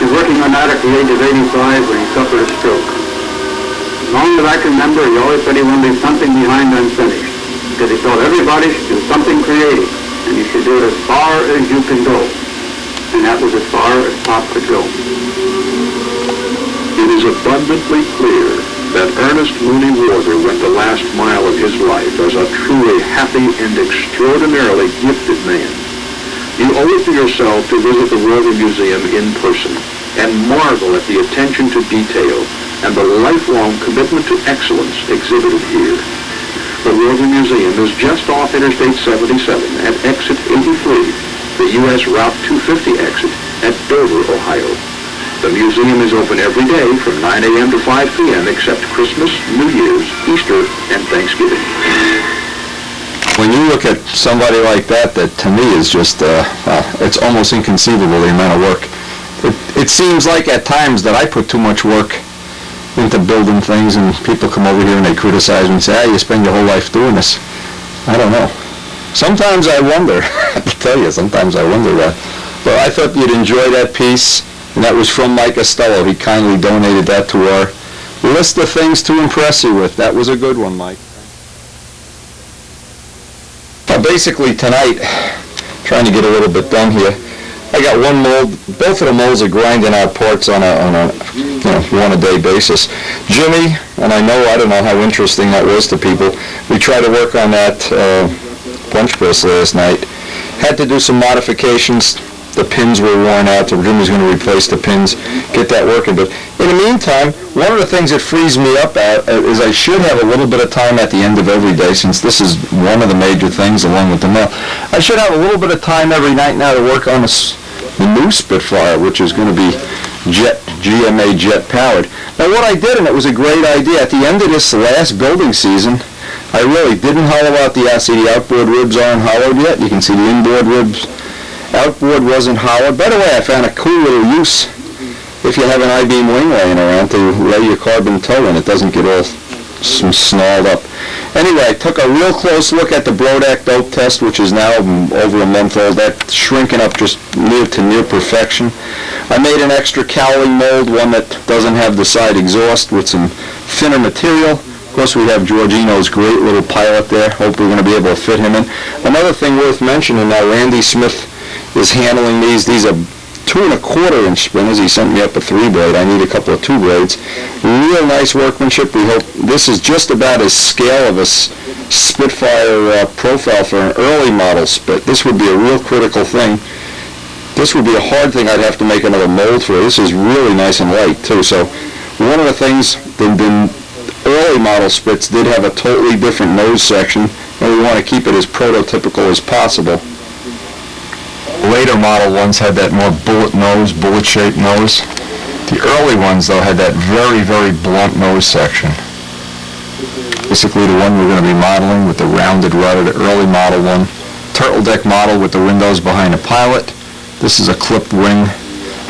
He was working on that at the age of 85 when he suffered a stroke. As long as I can remember, he always said he wanted to leave something behind unfinished, because he felt everybody should do something creative, and you should do it as far as you can go. And that was as far as Pop could go. It is abundantly clear that Ernest Mooney Warther went the last mile of his life as a truly happy and extraordinarily gifted man. You owe it to yourself to visit the Warther Museum in person and marvel at the attention to detail and the lifelong commitment to excellence exhibited here. The Warther Museum is just off Interstate 77 at exit 83, the U.S. Route 250 exit at Dover, Ohio. The museum is open every day from 9 a.m. to 5 p.m. except Christmas, New Year's, Easter, and Thanksgiving. When you look at somebody like that to me is just, it's almost inconceivable the amount of work. It seems like at times that I put too much work into building things, and people come over here and they criticize me and say, you spend your whole life doing this. I don't know. Sometimes I wonder. I can tell you, sometimes I wonder that. But I thought you'd enjoy that piece, and that was from Mike Costello. He kindly donated that to our list of things to impress you with. That was a good one, Mike. Basically tonight, trying to get a little bit done here, I got one mold. Both of the molds are grinding out parts on a one-a-day basis. Jimmy, and I don't know how interesting that was to people, we tried to work on that punch press last night. Had to do some modifications. The pins were worn out, so Jimmy's going to replace the pins, get that working. But in the meantime, one of the things that frees me up is I should have a little bit of time at the end of every day, since this is one of the major things along with the mail. I should have a little bit of time every night now to work on the new Spitfire, which is going to be GMA jet powered. Now what I did, and it was a great idea, at the end of this last building season, I really didn't hollow out the outboard ribs aren't hollowed yet. You can see the inboard ribs. Outboard wasn't hollowed. By the way, I found a cool little use if you have an I-beam wing laying around to lay your carbon toe in. It doesn't get all snarled up. Anyway, I took a real close look at the Brodak dope test, which is now over a month old. That's shrinking up just to near perfection. I made an extra cowling mold, one that doesn't have the side exhaust, with some thinner material. Of course, we have Giorgino's great little pilot there. Hope we're going to be able to fit him in. Another thing worth mentioning now, Randy Smith is handling these. These are 2 1/4 inch spinners. He sent me up a 3-blade. I need a couple of 2 blades. Real nice workmanship. We hope this is just about as scale of a Spitfire profile for an early model Spit. This would be a real critical thing. This would be a hard thing I'd have to make another mold for. This is really nice and light too. So one of the things, the early model Spits did have a totally different nose section, and we want to keep it as prototypical as possible. Later model ones had that more bullet-shaped nose. The early ones, though, had that very, very blunt nose section. Basically, the one we're going to be modeling with the rounded rudder, the early model one. Turtle deck model with the windows behind the pilot. This is a clipped wing.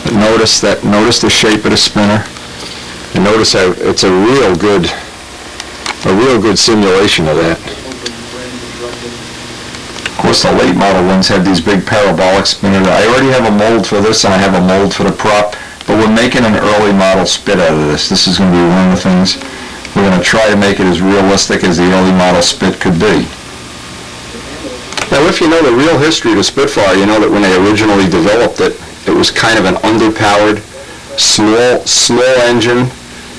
But notice the shape of the spinner. And notice how it's a real good simulation of that. Of course, the late model ones have these big parabolic spinners. I already have a mold for this, and I have a mold for the prop, but we're making an early model Spit out of this. This is going to be one of the things. We're going to try to make it as realistic as the early model Spit could be. Now, if you know the real history of the Spitfire, you know that when they originally developed it, it was kind of an underpowered, small engine,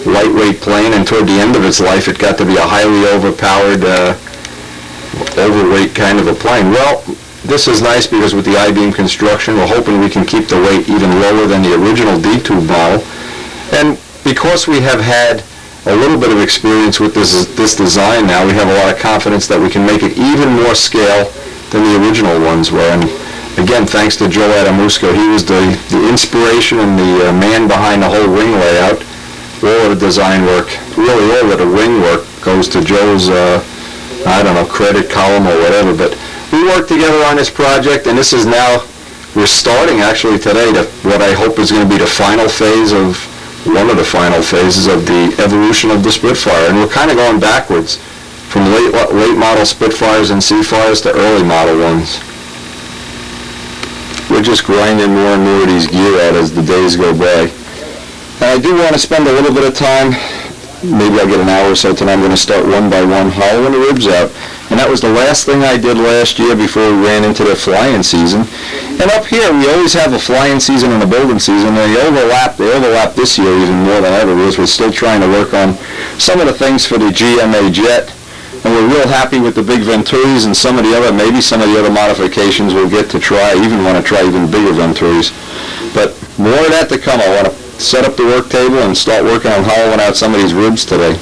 lightweight plane, and toward the end of its life, it got to be a highly overpowered, overweight kind of a plane. Well, this is nice because with the I-beam construction, we're hoping we can keep the weight even lower than the original D-tube model. And because we have had a little bit of experience with this design now, we have a lot of confidence that we can make it even more scale than the original ones were. And again, thanks to Joe Adamusco, he was the inspiration and the man behind the whole ring layout. All of the design work, really all of the ring work, goes to Joe's, I don't know, credit column or whatever. But we worked together on this project, and this is now, we're starting actually today to what I hope is going to be the final phase of, one of the final phases of the evolution of the Spitfire. And we're kind of going backwards from late model Spitfires and Seafires to early model ones. We're just grinding more and more of these gear out as the days go by. And I do want to spend a little bit of time, maybe I'll get an hour or so tonight. I'm going to start one by one hollowing the ribs out. And that was the last thing I did last year before we ran into the flying season. And up here, we always have a flying season and a building season. And they overlap this year even more than ever, because we're still trying to work on some of the things for the GMA jet. And we're real happy with the big Venturis and maybe some of the other modifications we'll get to try. I even want to try even bigger Venturis. But more of that to come. I want to set up the work table and start working on hollowing out some of these ribs today.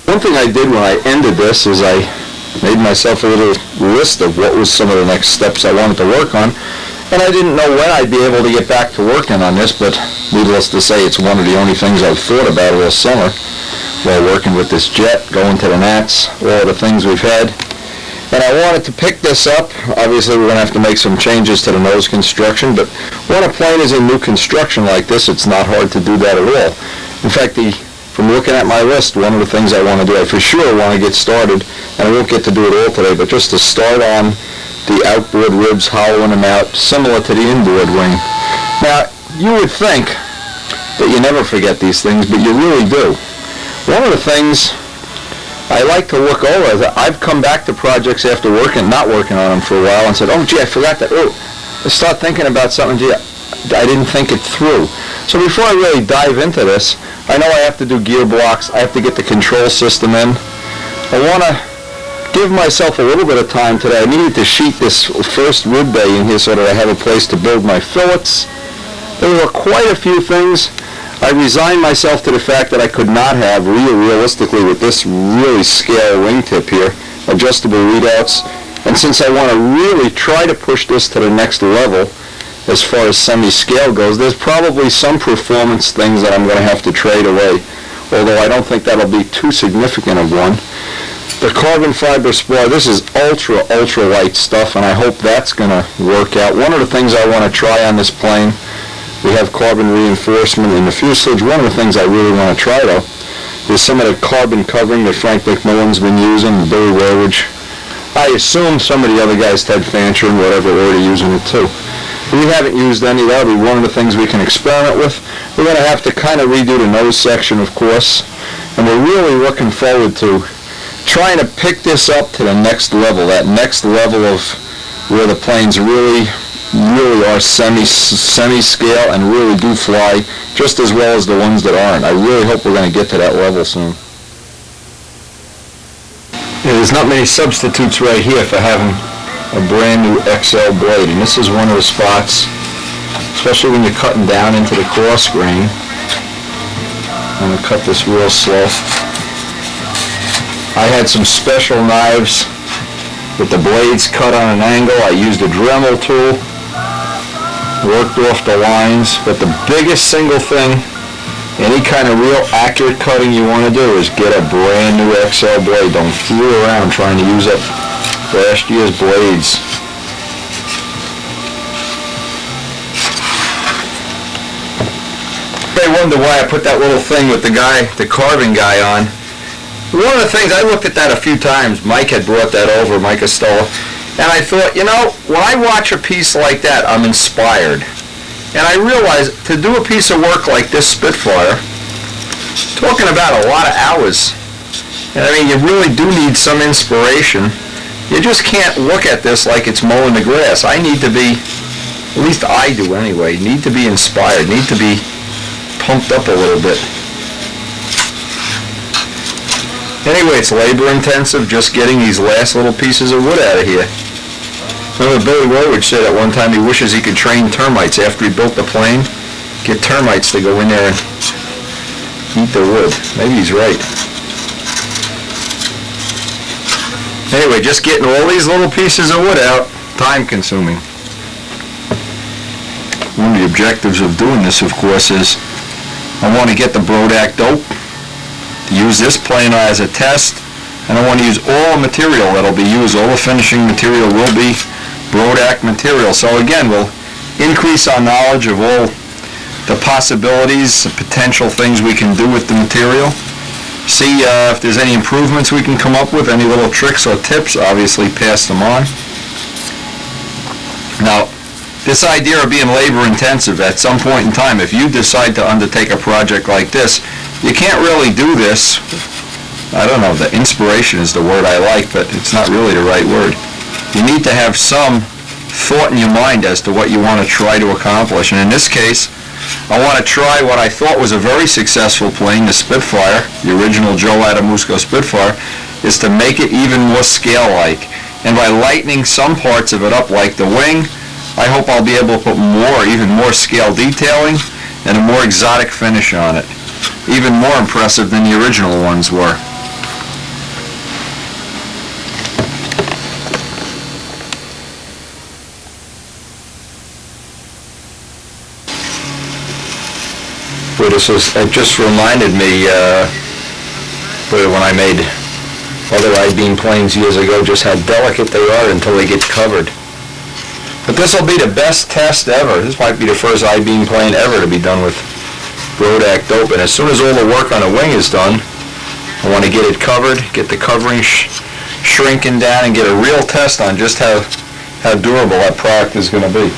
One thing I did when I ended this is I made myself a little list of what was some of the next steps I wanted to work on. And I didn't know when I'd be able to get back to working on this, but needless to say, it's one of the only things I've thought about all summer while working with this jet, going to the Nats, all the things we've had. And I wanted to pick this up. Obviously, we're going to have to make some changes to the nose construction, but when a plane is in new construction like this, it's not hard to do that at all. In fact, from looking at my list, one of the things I want to do, I for sure want to get started, and I won't get to do it all today, but just to start on the outboard ribs, hollowing them out, similar to the inboard wing. Now, you would think that you never forget these things, but you really do. One of the things I like to look over is that I've come back to projects after not working on them for a while and said, oh, gee, I forgot that. Oh, I start thinking about something, gee, I didn't think it through. So before I really dive into this, I know I have to do gear blocks. I have to get the control system in. I want to give myself a little bit of time today. I needed to sheet this first rib bay in here so that I have a place to build my fillets. There were quite a few things. I resigned myself to the fact that I could not have, realistically, with this really scale wingtip here, adjustable readouts. And since I want to really try to push this to the next level, as far as semi-scale goes, there's probably some performance things that I'm going to have to trade away, although I don't think that'll be too significant of one. The carbon fiber spar, this is ultra light stuff, and I hope that's going to work out. One of the things I want to try on this plane, we have carbon reinforcement in the fuselage. One of the things I really want to try, though, is some of the carbon covering that Frank McMillan's been using, Billy Wareridge. I assume some of the other guys, Ted Fancher and whatever, are already using it too. We haven't used any. That'll be one of the things we can experiment with. We're going to have to kind of redo the nose section, of course, and we're really looking forward to trying to pick this up to the next level, that next level of where the planes really are semi-scale and really do fly just as well as the ones that aren't. I really hope we're going to get to that level soon. Yeah, there's not many substitutes right here for having a brand new XL blade, and this is one of the spots, especially when you're cutting down into the cross grain. I'm going to cut this real slow. I had some special knives with the blades cut on an angle. I used a Dremel tool, worked off the lines, but the biggest single thing, any kind of real accurate cutting you want to do is get a brand new XL blade. Don't fool around trying to use up last year's blades. I wonder why I put that little thing with the carving guy on. One of the things, I looked at that a few times. Mike had brought that over, Mike Costello, and I thought, you know, when I watch a piece like that, I'm inspired. And I realized to do a piece of work like this Spitfire, talking about a lot of hours. And I mean, you really do need some inspiration. You just can't look at this like it's mowing the grass. I need to be, at least I do anyway, need to be inspired, need to be pumped up a little bit. Anyway, it's labor intensive just getting these last little pieces of wood out of here. Remember Billy Woolridge said at one time he wishes he could train termites after he built the plane. Get termites to go in there and eat the wood. Maybe he's right. Anyway, just getting all these little pieces of wood out, time consuming. One of the objectives of doing this, of course, is I want to get the Brodak dope, to use this plane as a test, and I want to use all the material that'll be used. All the finishing material will be Brodak material. So again, we'll increase our knowledge of all the possibilities, the potential things we can do with the material. See if there's any improvements we can come up with, any little tricks or tips, obviously pass them on. Now, this idea of being labor intensive, at some point in time, if you decide to undertake a project like this, you can't really do this. I don't know, the inspiration is the word I like, but it's not really the right word. You need to have some thought in your mind as to what you want to try to accomplish. And in this case, I want to try what I thought was a very successful plane, the Spitfire, the original Joe Adamusco Spitfire, is to make it even more scale-like. And by lightening some parts of it up like the wing, I hope I'll be able to put even more scale detailing and a more exotic finish on it. Even more impressive than the original ones were. It just reminded me when I made other I-beam planes years ago, just how delicate they are until they get covered. But this will be the best test ever. This might be the first I-beam plane ever to be done with Brodak dope. And as soon as all the work on the wing is done, I want to get it covered, get the covering shrinking down, and get a real test on just how durable that product is going to be.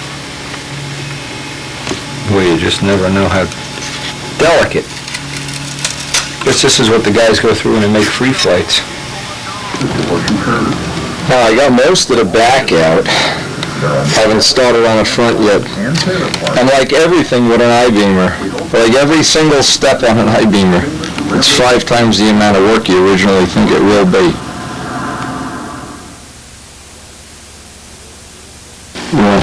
Well, you just never know how delicate. Guess this is what the guys go through when they make free flights. I got most of the back out. Haven't started on the front yet. And like everything with an I-beamer, like every single step on an I-beamer, it's 5 times the amount of work you originally think it will be. Well,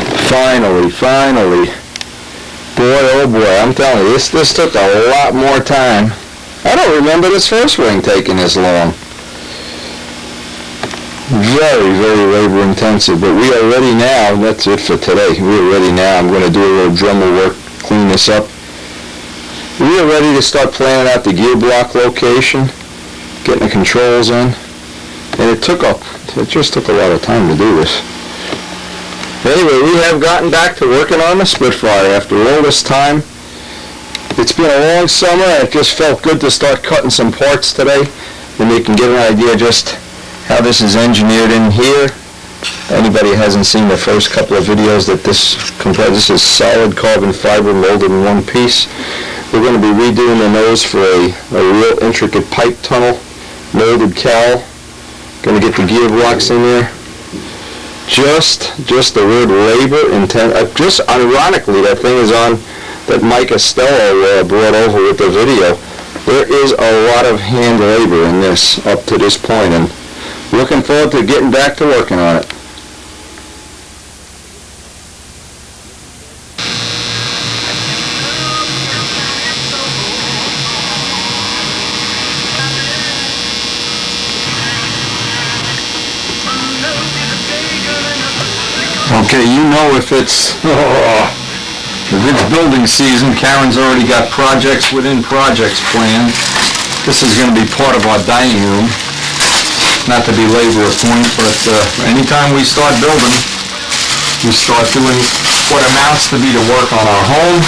finally. Boy, oh boy, I'm telling you, this took a lot more time. I don't remember this first wing taking this long. Very, very labor intensive, but we are ready now. That's it for today. We are ready now. I'm going to do a little Dremel work, clean this up. We are ready to start planning out the gear block location, getting the controls in. And it just took a lot of time to do this. Anyway, we have gotten back to working on the Spitfire after all this time. It's been a long summer, and it just felt good to start cutting some parts today, and you can get an idea just how this is engineered in here. Anybody hasn't seen the first couple of videos that this is solid carbon fiber molded in one piece. We're going to be redoing the nose for a real intricate pipe tunnel, molded cowl. Going to get the gear blocks in there. Just the word labor intensive. Just ironically, that thing is on that Mike Costello brought over with the video. There is a lot of hand labor in this up to this point, and looking forward to getting back to working on it. Okay, you know if it's building season, Karen's already got projects within projects planned. This is going to be part of our dining room. Not to be labor a point, but anytime we start building, we start doing what amounts to be the work on our home.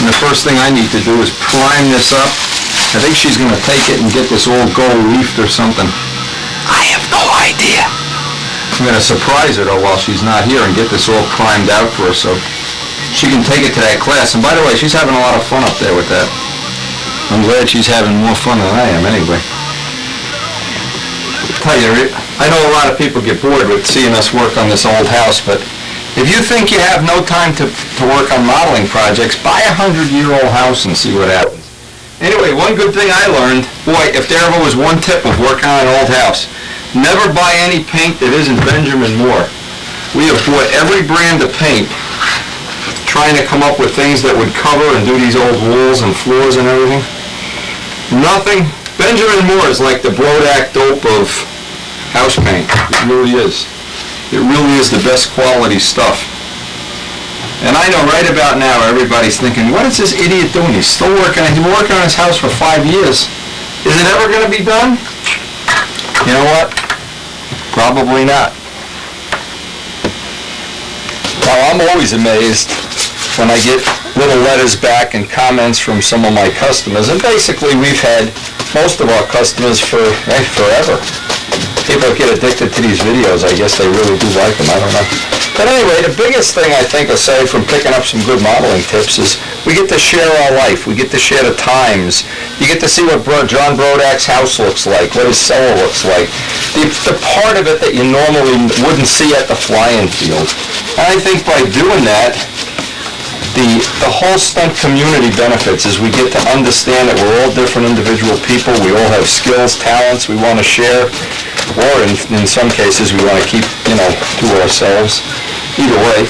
And the first thing I need to do is prime this up. I think she's going to take it and get this all gold leafed or something. I have no idea. I'm going to surprise her though while she's not here and get this all primed out for her so she can take it to that class. And by the way, she's having a lot of fun up there with that. I'm glad she's having more fun than I am anyway. Tell you, I know a lot of people get bored with seeing us work on this old house, but if you think you have no time to work on modeling projects, buy a 100-year-old house and see what happens. Anyway, one good thing I learned, boy, if there ever was one tip of working on an old house, never buy any paint that isn't Benjamin Moore. We have bought every brand of paint, trying to come up with things that would cover and do these old walls and floors and everything. Nothing. Benjamin Moore is like the Brodak dope of house paint. It really is. It really is the best quality stuff. And I know right about now everybody's thinking, what is this idiot doing? He's still working. He's been working on his house for 5 years. Is it ever going to be done? You know what? Probably not. Now, I'm always amazed when I get little letters back and comments from some of my customers. And basically, we've had most of our customers for forever. People get addicted to these videos. I guess they really do like them. I don't know. But anyway, the biggest thing I think, aside from picking up some good modeling tips, is we get to share our life. We get to share the times. You get to see what John Brodak's house looks like, what his cellar looks like. The part of it that you normally wouldn't see at the fly-in field. And I think by doing that, the whole stunt community benefits as we get to understand that we're all different individual people. We all have skills, talents we want to share, or in some cases we want to keep, to ourselves. Either way.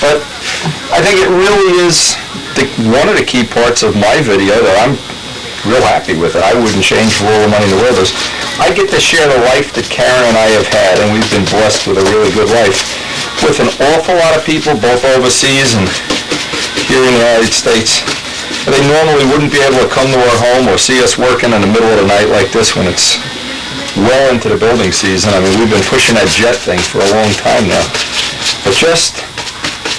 But I think it really is one of the key parts of my video that I'm real happy with it. I wouldn't change for all the money in the world. I get to share the life that Karen and I have had, and we've been blessed with a really good life with an awful lot of people, both overseas and here in the United States. They normally wouldn't be able to come to our home or see us working in the middle of the night like this when it's well into the building season. I mean, we've been pushing that jet thing for a long time now. But just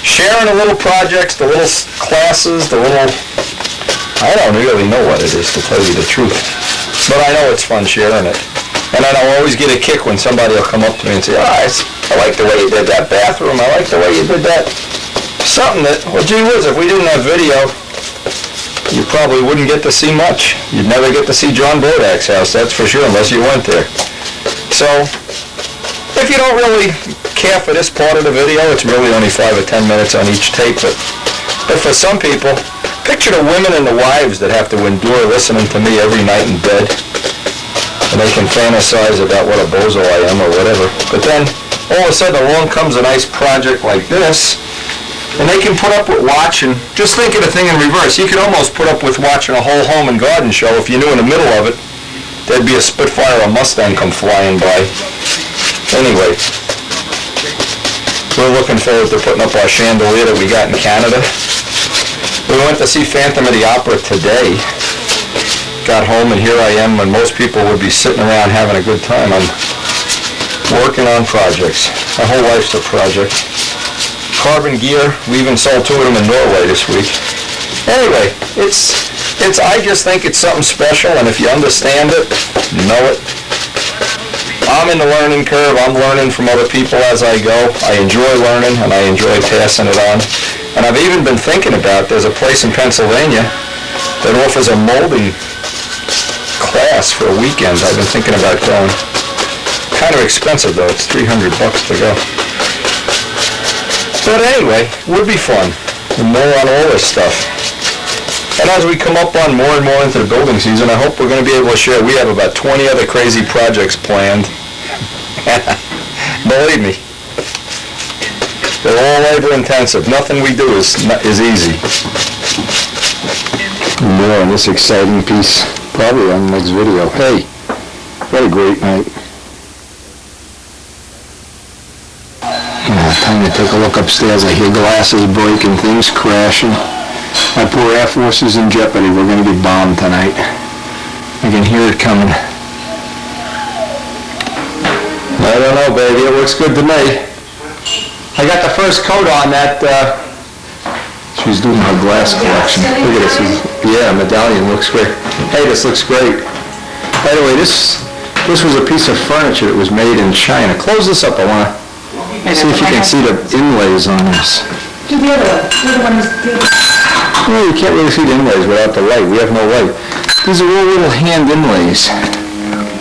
sharing the little projects, the little classes, I don't really know what it is, to tell you the truth. But I know it's fun sharing it. And then I'll always get a kick when somebody will come up to me and say, I like the way you did that bathroom. I like the way you did that. Something that, well, gee whiz, if we didn't have video, you probably wouldn't get to see much. You'd never get to see John Brodak's house, that's for sure, unless you went there. So, if you don't really care for this part of the video, it's really only 5 or 10 minutes on each tape, but for some people, picture the women and the wives that have to endure listening to me every night in bed, and they can fantasize about what a bozo I am or whatever. But then, all of a sudden, along comes a nice project like this, and they can put up with watching. Just think of the thing in reverse. You could almost put up with watching a whole home and garden show if you knew in the middle of it there'd be a Spitfire or Mustang come flying by. Anyway, we're looking forward to putting up our chandelier that we got in Canada. We went to see Phantom of the Opera today. Got home and here I am when most people would be sitting around having a good time. I'm working on projects. My whole life's a project. Carbon gear, we even sold 2 of them in Norway this week. Anyway, I just think it's something special, and if you understand it, you know it. I'm in the learning curve. I'm learning from other people as I go. I enjoy learning, and I enjoy passing it on. And I've even been thinking about, there's a place in Pennsylvania that offers a molding class for a weekend. I've been thinking about going. Kind of expensive though, it's $300 to go. But anyway, it would be fun. And more on all this stuff. And as we come up on more and more into the building season, I hope we're going to be able to share. We have about 20 other crazy projects planned. Believe me. They're all labor intensive. Nothing we do is easy. More on this exciting piece, probably on the next video. Hey, what a great night. Time to take a look upstairs. I hear glasses breaking, things crashing. My poor Air Force is in jeopardy. We're going to get bombed tonight. I can hear it coming. I don't know, baby. It looks good to me. I got the first coat on that. She's doing her glass collection. Look at this. Yeah, medallion looks great. Hey, this looks great. By the way, this was a piece of furniture that was made in China. Close this up. I want to see if you can see the inlays on this. Do the other one. Well, you can't really see the inlays without the light. We have no light. These are all little hand inlays.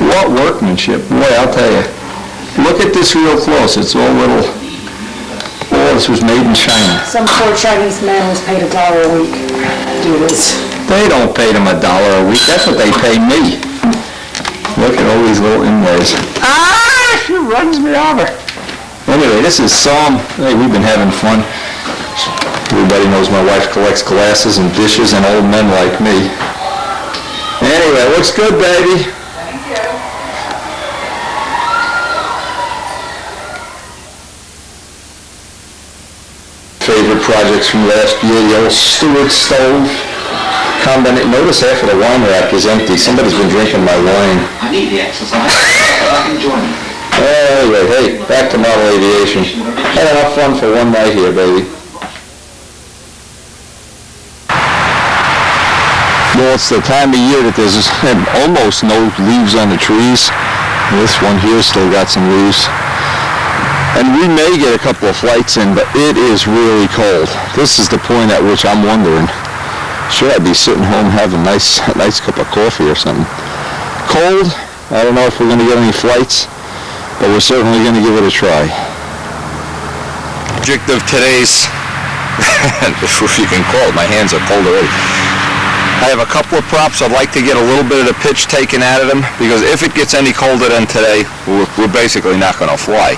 What workmanship. Boy, I'll tell you. Look at this real close. It's all little... Oh, this was made in China. Some poor Chinese man was paid $1 a week to do this. They don't pay them $1 a week. That's what they pay me. Look at all these little inlays. Ah, she runs me over. Anyway, this is Psalm. Hey, we've been having fun. Everybody knows my wife collects glasses and dishes and old men like me. Anyway, looks good, baby. Favorite projects from last year, the old Stewart stove. Notice half of the wine rack is empty. Somebody's been drinking my wine. I need the exercise. I can join you. Anyway, hey, back to model aviation. Had enough fun for one night here, baby. Well, it's the time of year that there's almost no leaves on the trees. This one here still got some leaves. And we may get a couple of flights in, but it is really cold. This is the point at which I'm wondering, should I be sitting home having a nice cup of coffee or something? Cold. I don't know if we're going to get any flights, but we're certainly going to give it a try. Object of today's, if you can call it, my hands are cold already. I have a couple of props. I'd like to get a little bit of the pitch taken out of them, because if it gets any colder than today, we're basically not going to fly.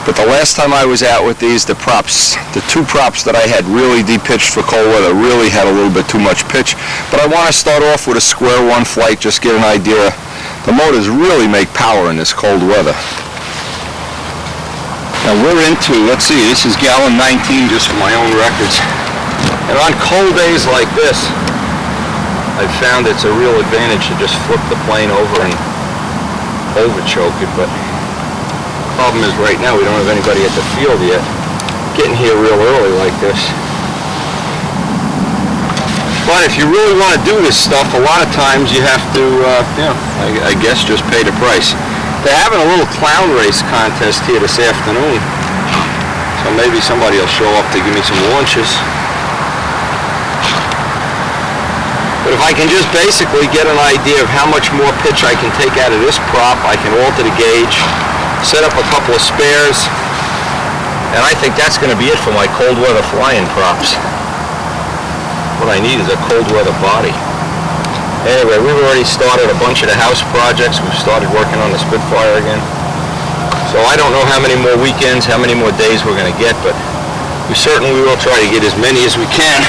But the last time I was out with these, the two props that I had really de-pitched for cold weather really had a little bit too much pitch. But I want to start off with a square one flight, just get an idea. The motors really make power in this cold weather. Now we're into, let's see, this is gallon 19 just for my own records. And on cold days like this, I've found it's a real advantage to just flip the plane over and over-choke it, but the problem is right now we don't have anybody at the field yet. Getting here real early like this. But if you really want to do this stuff, a lot of times you have to, I guess just pay the price. They're having a little clown race contest here this afternoon, so maybe somebody will show up to give me some launches. But if I can just basically get an idea of how much more pitch I can take out of this prop, I can alter the gauge, set up a couple of spares, and I think that's going to be it for my cold weather flying props. What I need is a cold weather body. Anyway, we've already started a bunch of the house projects. We've started working on the Spitfire again. So I don't know how many more weekends, how many more days we're going to get, but we certainly will try to get as many as we can.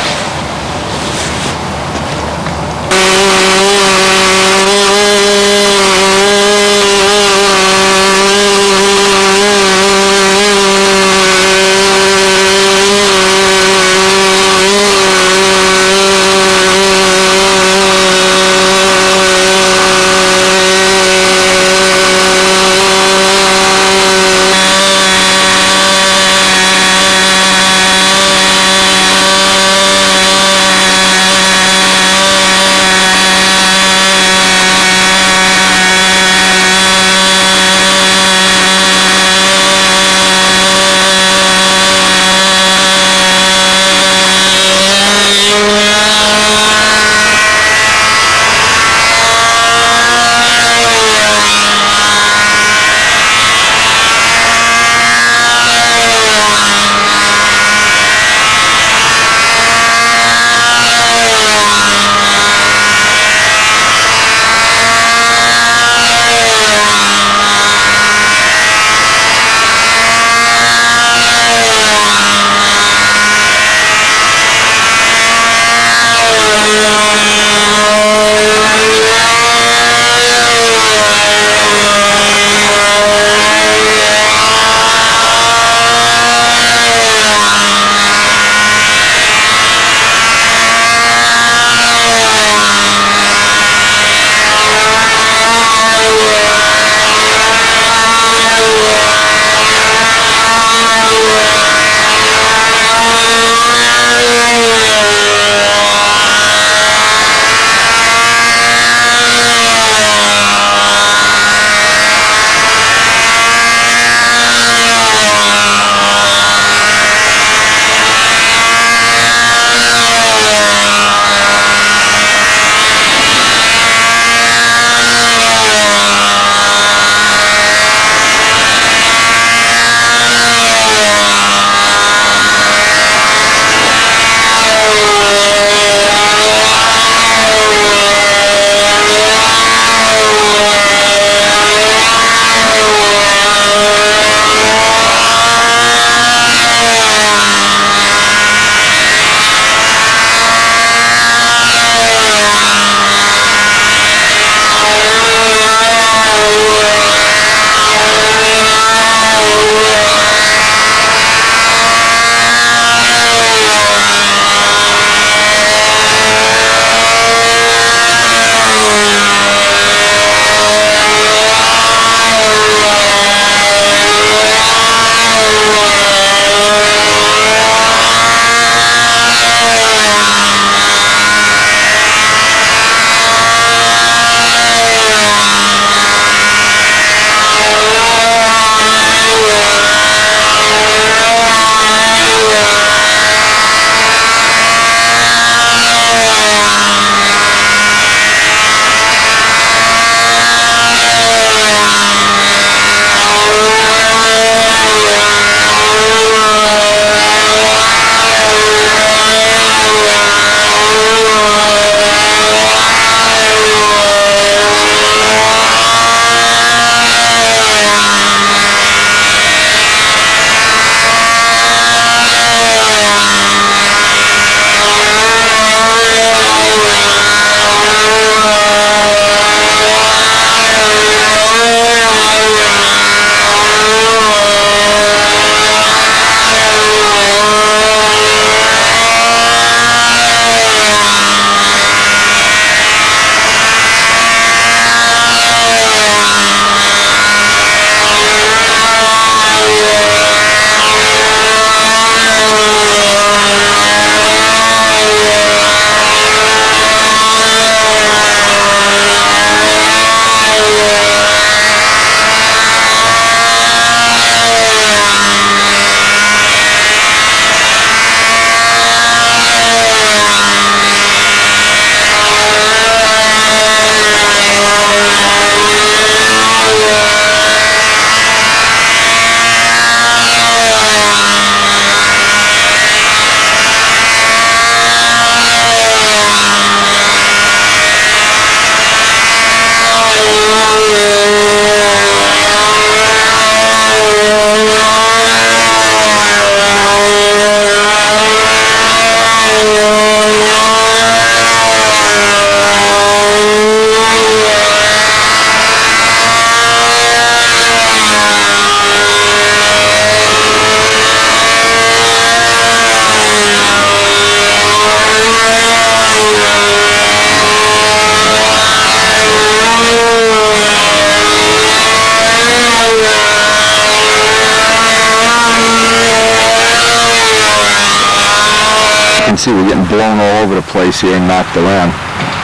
see we're getting blown all over the place here and knocked around.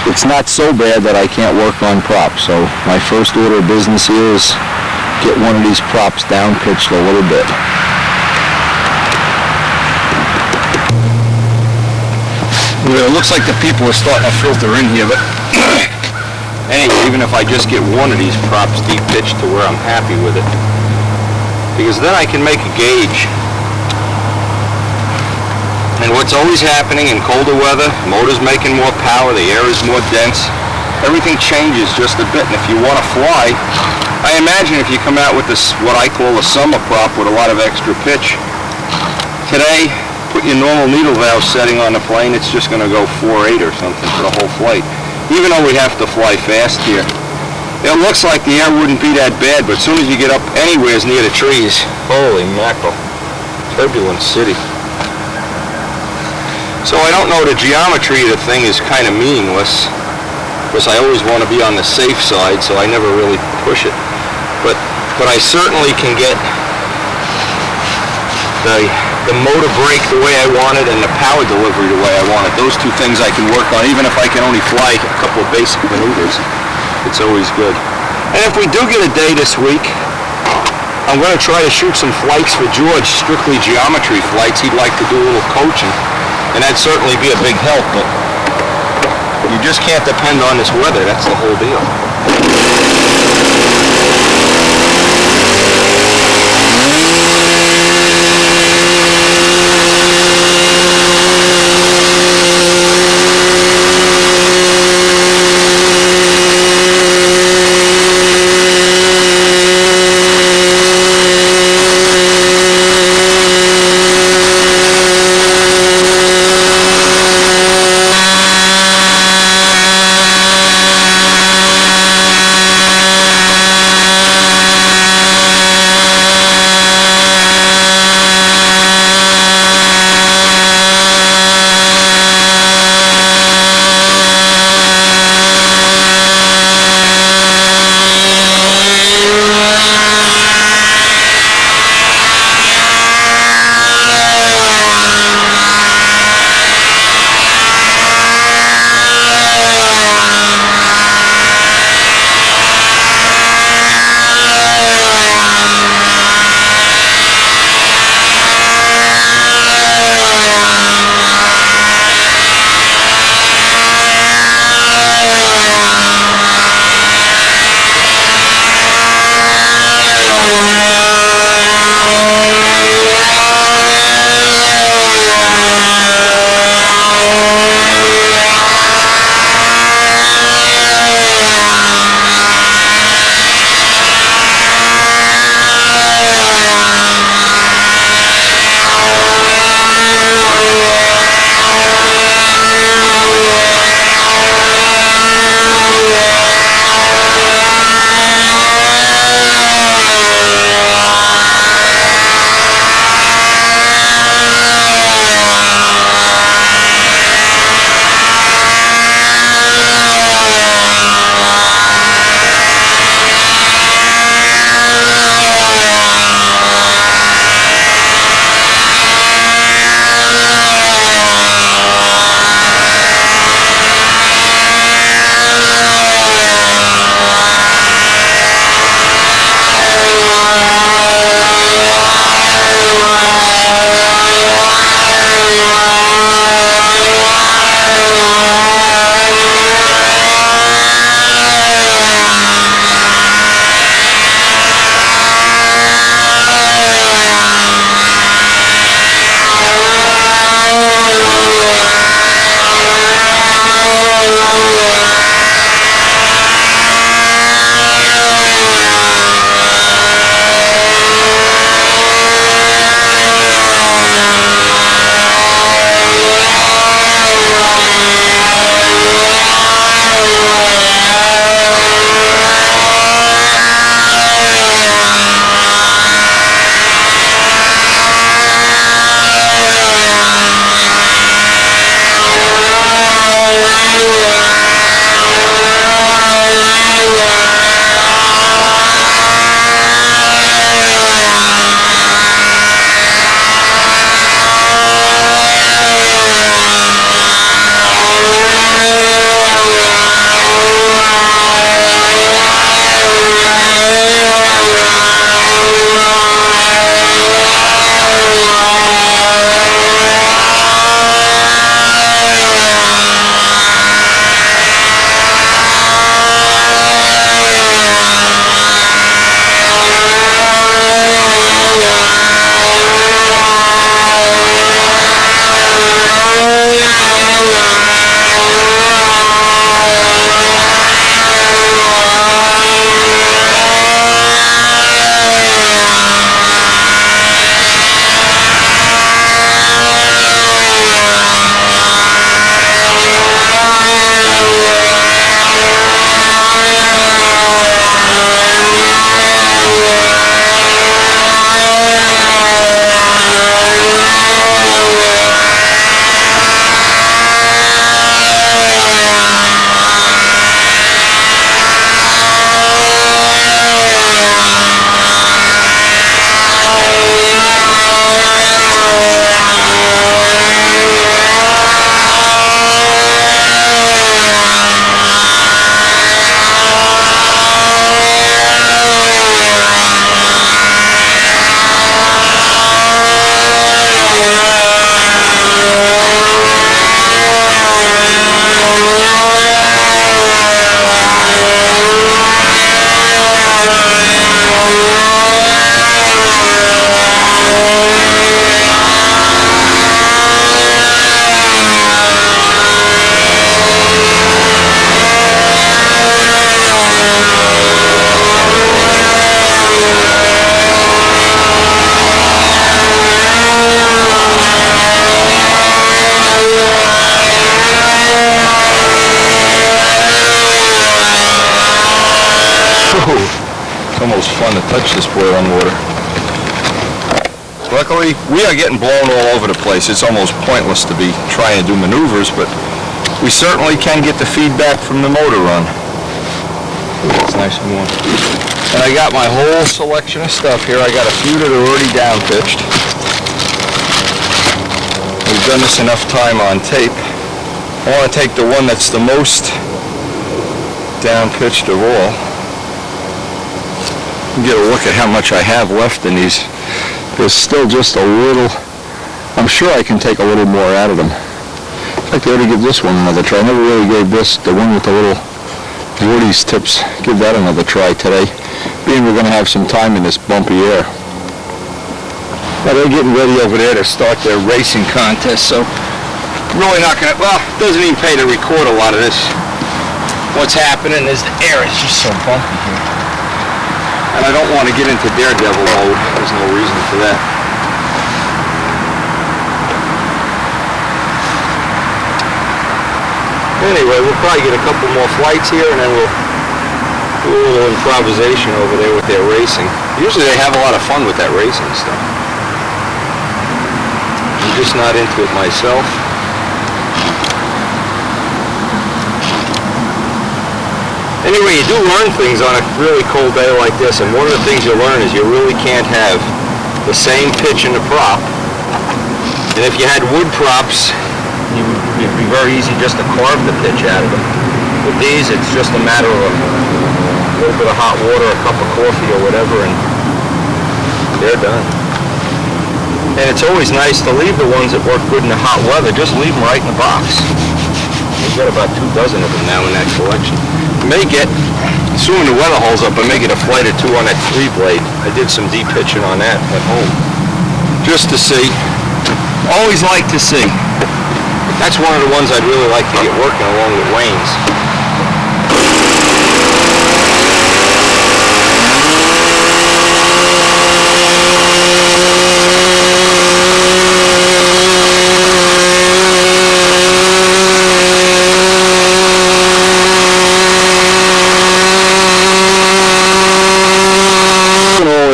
It's not so bad that I can't work on props, so my first order of business here is get one of these props down pitched a little bit. Well, it looks like the people are starting to filter in here, but anyway, even if I just get one of these props deep pitched to where I'm happy with it, because then I can make a gauge. And what's always happening in colder weather, motor's making more power, the air is more dense, everything changes just a bit. And if you want to fly, I imagine if you come out with this, what I call a summer prop with a lot of extra pitch, today, put your normal needle valve setting on the plane, it's just going to go 4.8 or something for the whole flight. Even though we have to fly fast here. It looks like the air wouldn't be that bad, but as soon as you get up anywhere near the trees, holy mackerel, turbulent city. So I don't know, the geometry of the thing is kind of meaningless, because I always want to be on the safe side, so I never really push it. But I certainly can get the motor brake the way I want it and the power delivery the way I want it. Those two things I can work on, even if I can only fly a couple of basic maneuvers. It's always good. And if we do get a day this week, I'm going to try to shoot some flights for George, strictly geometry flights. He'd like to do a little coaching, and that'd certainly be a big help, but you just can't depend on this weather. That's the whole deal. almost fun to touch this boy on water. Luckily, we are getting blown all over the place. It's almost pointless to be trying to do maneuvers, but we certainly can get the feedback from the motor run. It's nice and warm. And I got my whole selection of stuff here. I got a few that are already down pitched. We've done this enough time on tape. I want to take the one that's the most down pitched of all. Get a look at how much I have left in these. There's still just a little. I'm sure I can take a little more out of them. In fact, I ought to give this one another try. I never really gave this, the one with the little Woody's tips, give that another try today, being we're going to have some time in this bumpy air. Now they're getting ready over there to start their racing contest, so really not going to, well, it doesn't even pay to record a lot of this. What's happening is the air is just so bumpy here. And I don't want to get into daredevil mode. There's no reason for that. Anyway, we'll probably get a couple more flights here, and then we'll do a little improvisation over there with their racing. Usually they have a lot of fun with that racing stuff. I'm just not into it myself. Anyway, you do learn things on a really cold day like this, and one of the things you learn is you really can't have the same pitch in the prop. And if you had wood props, it'd be very easy just to carve the pitch out of them. With these, it's just a matter of a little bit of hot water, a cup of coffee or whatever, and they're done. And it's always nice to leave the ones that work good in the hot weather. Just leave them right in the box. We've got about 2 dozen of them now in that collection. May get, soon the weather holds up, I may get a flight or two on that 3-blade. I did some deep pitching on that at home. Just to see. Always like to see. That's one of the ones I'd really like to get working along with Wayne's.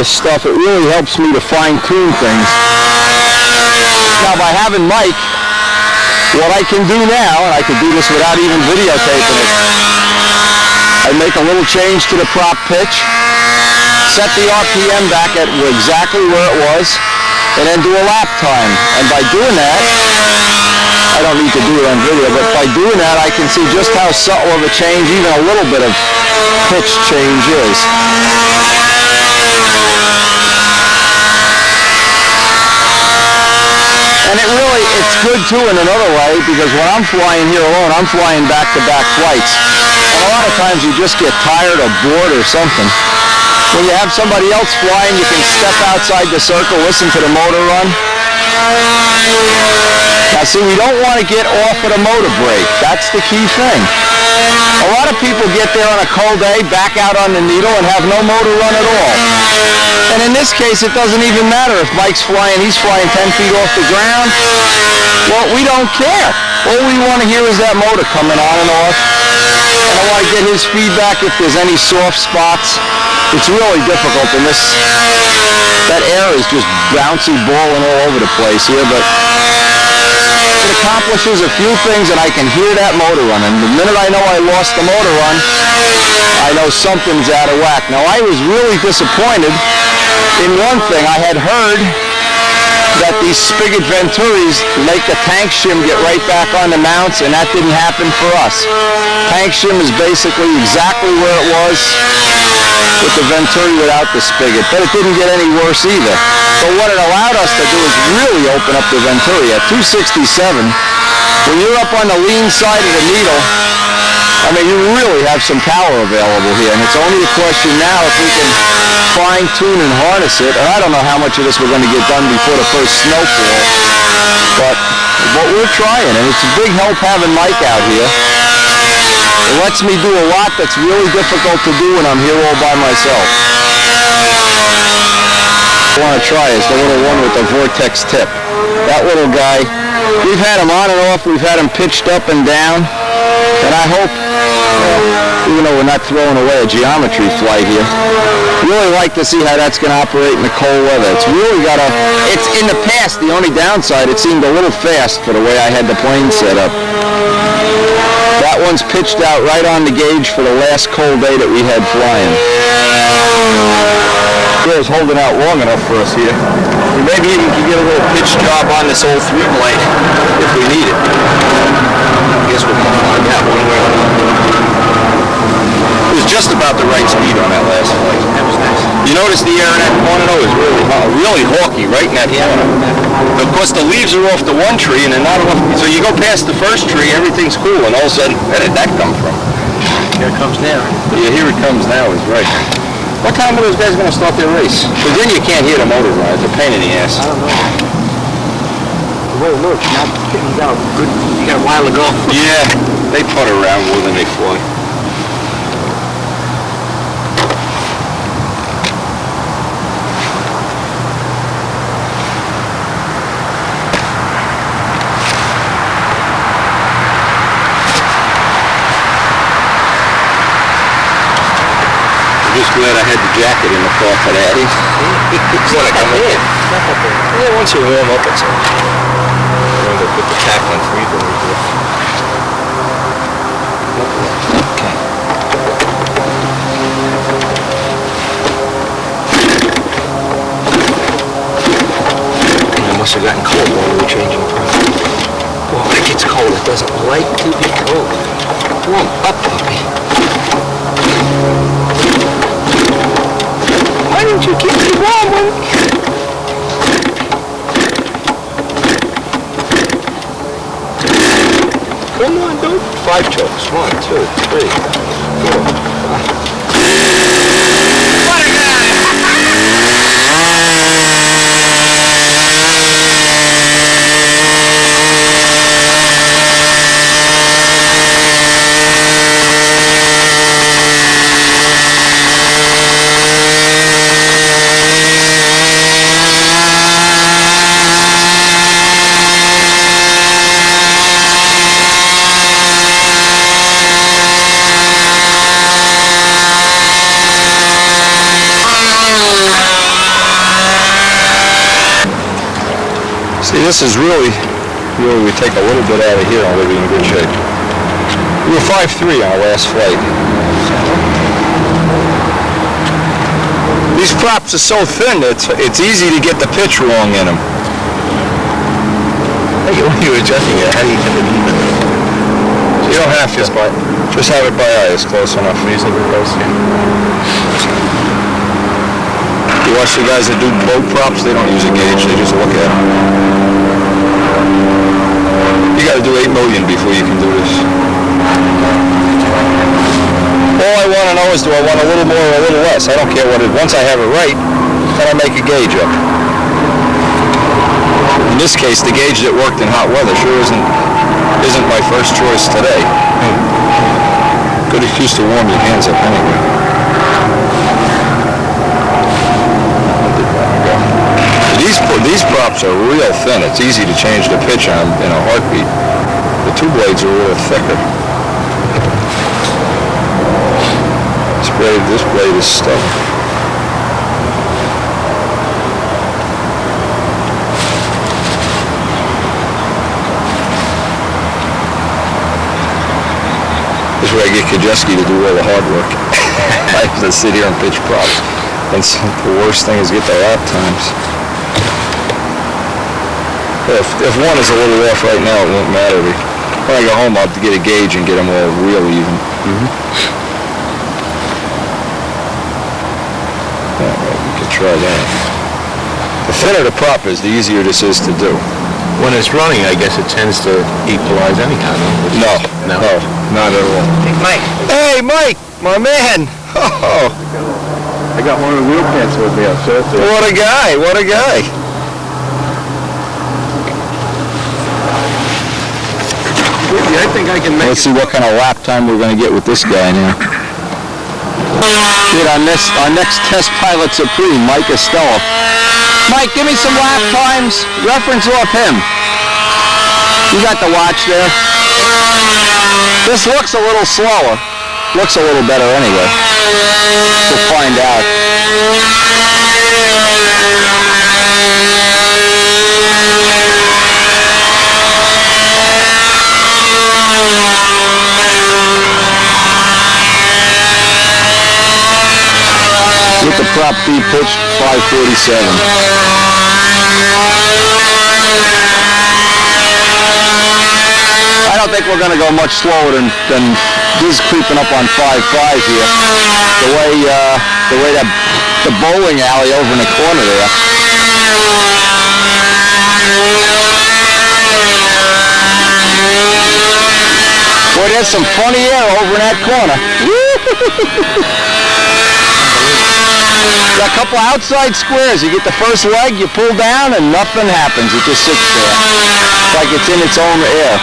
Stuff, it really helps me to fine-tune things. Now, by having Mike, what I can do now, and I can do this without even videotaping it, I make a little change to the prop pitch, set the RPM back at exactly where it was, and then do a lap time. And by doing that, I don't need to do it on video, but by doing that, I can see just how subtle of a change even a little bit of pitch change is. And it's good too in another way, because when I'm flying here alone, I'm flying back-to-back flights. And a lot of times you just get tired or bored or something. When you have somebody else flying, you can step outside the circle, listen to the motor run. Now see, we don't want to get off at a motor brake. That's the key thing. A lot of people get there on a cold day, back out on the needle, and have no motor run at all. And in this case, it doesn't even matter if Mike's flying, he's flying 10 feet off the ground. Well, we don't care. All we want to hear is that motor coming on and off. And I want to get his feedback if there's any soft spots. It's really difficult in this. That air is just bouncy, balling all over the place here, but it accomplishes a few things, and I can hear that motor run. And the minute I know I lost the motor run, I know something's out of whack. Now, I was really disappointed in one thing. I had heard that these spigot Venturis make the tank shim get right back on the mounts, and that didn't happen for us. Tank shim is basically exactly where it was with the Venturi without the spigot, but it didn't get any worse either. So what it allowed us to do is really open up the Venturi. At 267, when you're up on the lean side of the needle, I mean, you really have some power available here, and it's only a question now if we can fine-tune and harness it. And I don't know how much of this we're going to get done before the first snowfall, but we're trying, and it's a big help having Mike out here. It lets me do a lot that's really difficult to do when I'm here all by myself. What I want to try is the little one with the vortex tip. That little guy, we've had him on and off, we've had him pitched up and down, and I hope Even though we're not throwing away a geometry flight here. Really like to see how that's going to operate in the cold weather. It's really got a... It's in the past, the only downside, it seemed a little fast for the way I had the plane set up. That one's pitched out right on the gauge for the last cold day that we had flying. It's holding out long enough for us here. We maybe even can get a little pitch job on this old 3-blade if we need it. I guess we'll find out one way or another. It was just about the right speed on that last flight. That was nice. You notice the air in that corner though is really hawky right in that corner. Of course the leaves are off the one tree and they're not off. So you go past the first tree, everything's cool, and all of a sudden, where did that come from? Here it comes now. Yeah, here it comes now is right. What time are those guys going to start their race? Because then you can't hear the motor run. It's a pain in the ass. I don't know. Well, look, now he's out. Good. You got a while to go. Yeah, they putter around more than they fly. Just glad I had the jacket in the car for that. It's not come in. Yeah, once you warm up, it's all right. I'm going to put the tack on 3-blade. Okay. It must have gotten cold while we were changing the pressure. Well, when it gets cold, it doesn't like to be cold. Warm up, puppy. Why don't you keep me warm? Come on, dude. 5 chokes. 1, 2, 3, 4, 5. What a guy! See, this is really, we take a little bit out of here and we'll be in good shape. We were 5'3" on our last flight. These props are so thin, it's easy to get the pitch wrong in them. Hey, when you're adjusting it, how do you get it even? You don't have to. Just have it by eye, it's close enough. Reasonably close, yeah. You watch the guys that do boat props, they don't use a gauge, they just look at it. You gotta do 8 million before you can do this. All I want to know is, do I want a little more or a little less? I don't care what it is. Once I have it right, then I make a gauge up. In this case, the gauge that worked in hot weather sure isn't my first choice today. Good excuse to warm your hands up anyway. These props are real thin. It's easy to change the pitch on in a heartbeat. The 2 blades are a little thicker. This blade is stubborn. This is where I get Kajeski to do all the hard work. I have to sit here and pitch props. And the worst thing is get the lap times. If one is a little off right now, it won't matter. When I go home, I'll have to get a gauge and get them all real even. All right, we can try that. The thinner the prop is, the easier this is to do. When it's running, I guess it tends to equalize anyhow, no? No, not at all. Hey, Mike. Hey, Mike, my man. Oh. I got one of the wheel pants with me. What a guy, what a guy. I think I can make Let's see what kind of lap time we're going to get with this guy now. Our next test pilot supreme, Mike Estella. Mike, give me some lap times. Reference off him. You got the watch there. This looks a little slower. Looks a little better anyway. We'll find out. With the prop B pitch, 547. I don't think we're going to go much slower than he's creeping up on 5.5 here. The way that the bowling alley over in the corner there. Boy, there's some funny air over in that corner. Got a couple outside squares. You get the first leg, you pull down, and nothing happens. It just sits there. It's like it's in its own air.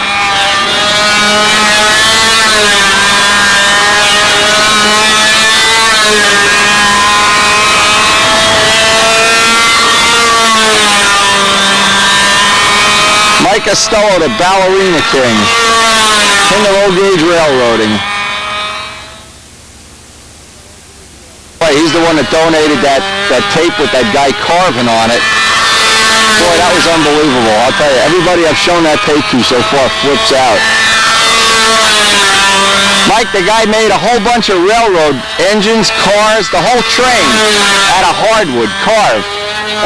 Mike Costello, the Ballerina King. King of old gauge railroading. He's the one that donated that tape with that guy carving on it. Boy, that was unbelievable. I'll tell you, everybody I've shown that tape to so far flips out. Mike, the guy made a whole bunch of railroad engines, cars, the whole train out of hardwood carved,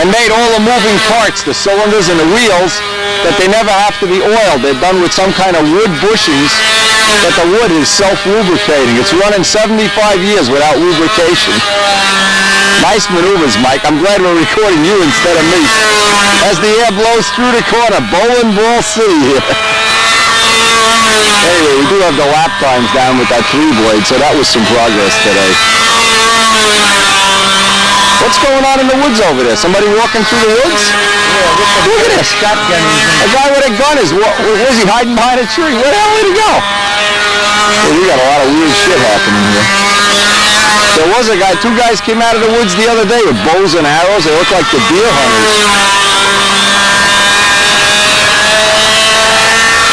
and made all the moving parts, the cylinders and the wheels, that they never have to be oiled. They're done with some kind of wood bushings that the wood is self-lubricating. It's running 75 years without lubrication. Nice maneuvers, Mike. I'm glad we're recording you instead of me. As the air blows through the corner, Bowling Ball City here. Anyway, we do have the lap times down with that 3-blade, so that was some progress today. What's going on in the woods over there? Somebody walking through the woods? Yeah, look at this. Shotgun. A guy with a gun is, where's he hiding behind a tree? Where the hell did he go? Well, we got a lot of weird shit happening here. There was a guy, 2 guys came out of the woods the other day with bows and arrows. They look like the deer hunters.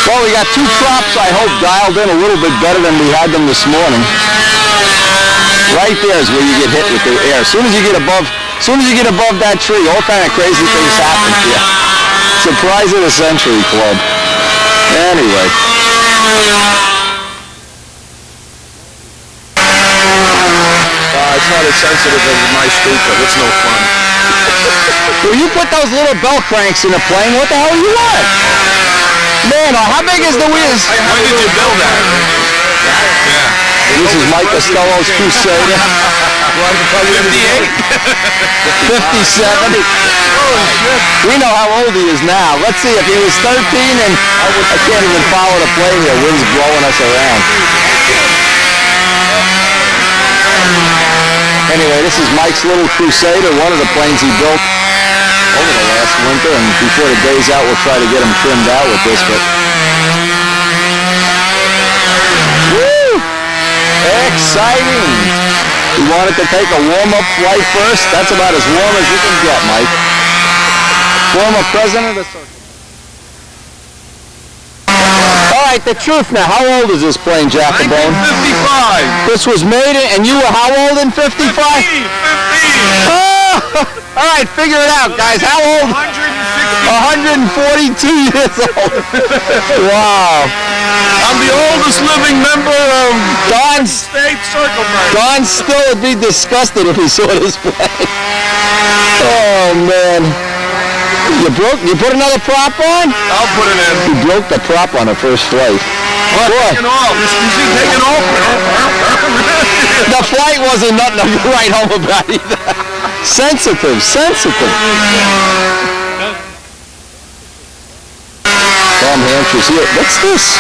Well, we got 2 props, I hope, dialed in a little bit better than we had them this morning. Right there is where you get hit with the air. As soon as you get above that tree, all kind of crazy things happen to you. Surprise of the Century Club. Anyway. It's not as sensitive as my speaker. It's no fun. Well, you put those little bell cranks in the plane. What the hell do you want? Man, how big is the wheels? When did you build that? Yeah. This is Mike Costello's Crusader. 58? 57. We know how old he is now. Let's see, if he was 13 and I can't even follow the plane here. Wind's blowing us around. Anyway, this is Mike's little Crusader, one of the planes he built over the last winter, and before the day's out, we'll try to get him trimmed out with this, but... Woo! Exciting! You wanted to take a warm-up flight first? That's about as warm as you can get, Mike. Former president of the circuit. All right, the truth now. How old is this plane, Jacobone? 1955. This was made in, and you were how old in 55? 15. Oh! All right, figure it out, guys. How old? 142 years old. Wow. I'm the oldest living member of Don's State Circle Break. Don still would be disgusted if he saw this plane. Oh, man. You put another prop on? I'll put it in. He broke the prop on the first flight. What? Taking off. You see, taking off. The flight wasn't nothing to write home about either. Sensitive. Tom Hampshire's here. What's this?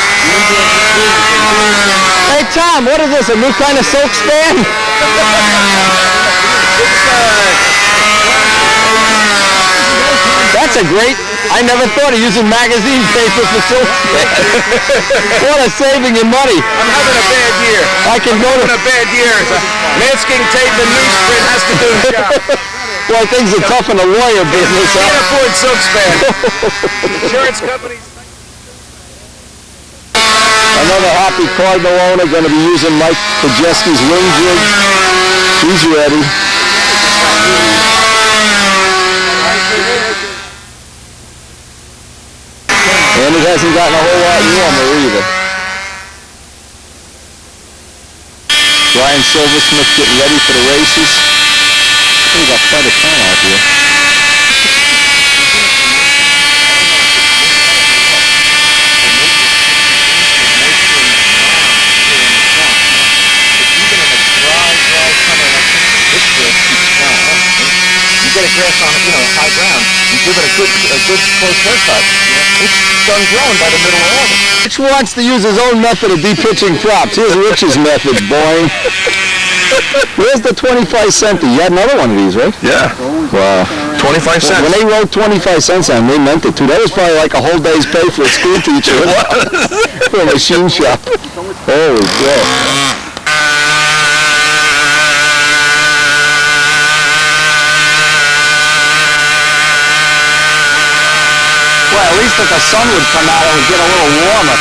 Hey, Tom, what is this? A new kind of silk span? That's a great... I never thought of using magazine paper for silk span. What a saving in money. I'm having a bad year. I can go to... a bad year. Masking tape and newsprint has to do the job. Well, things are tough in the lawyer business, huh? Can't afford silk span. Insurance companies... Another happy Cardinal owner going to be using Mike Pajeski's wing jig. He's ready. And it hasn't gotten a whole lot warmer either. Brian Silversmith getting ready for the races. We got quite a turnout here. Get a grass on, high ground, and give it a good close haircut. It's done growing by the middle of August. Rich wants to use his own method of de-pitching crops. Here's Rich's method, boy. Where's the 25 cent? You had another one of these, right? Yeah. Wow. 25 cents. When they wrote 25 cents on, they meant it too. That was probably like a whole day's pay for a school teacher. For a machine shop. Holy crap. Well, at least if the sun would come out, it would get a little warmer.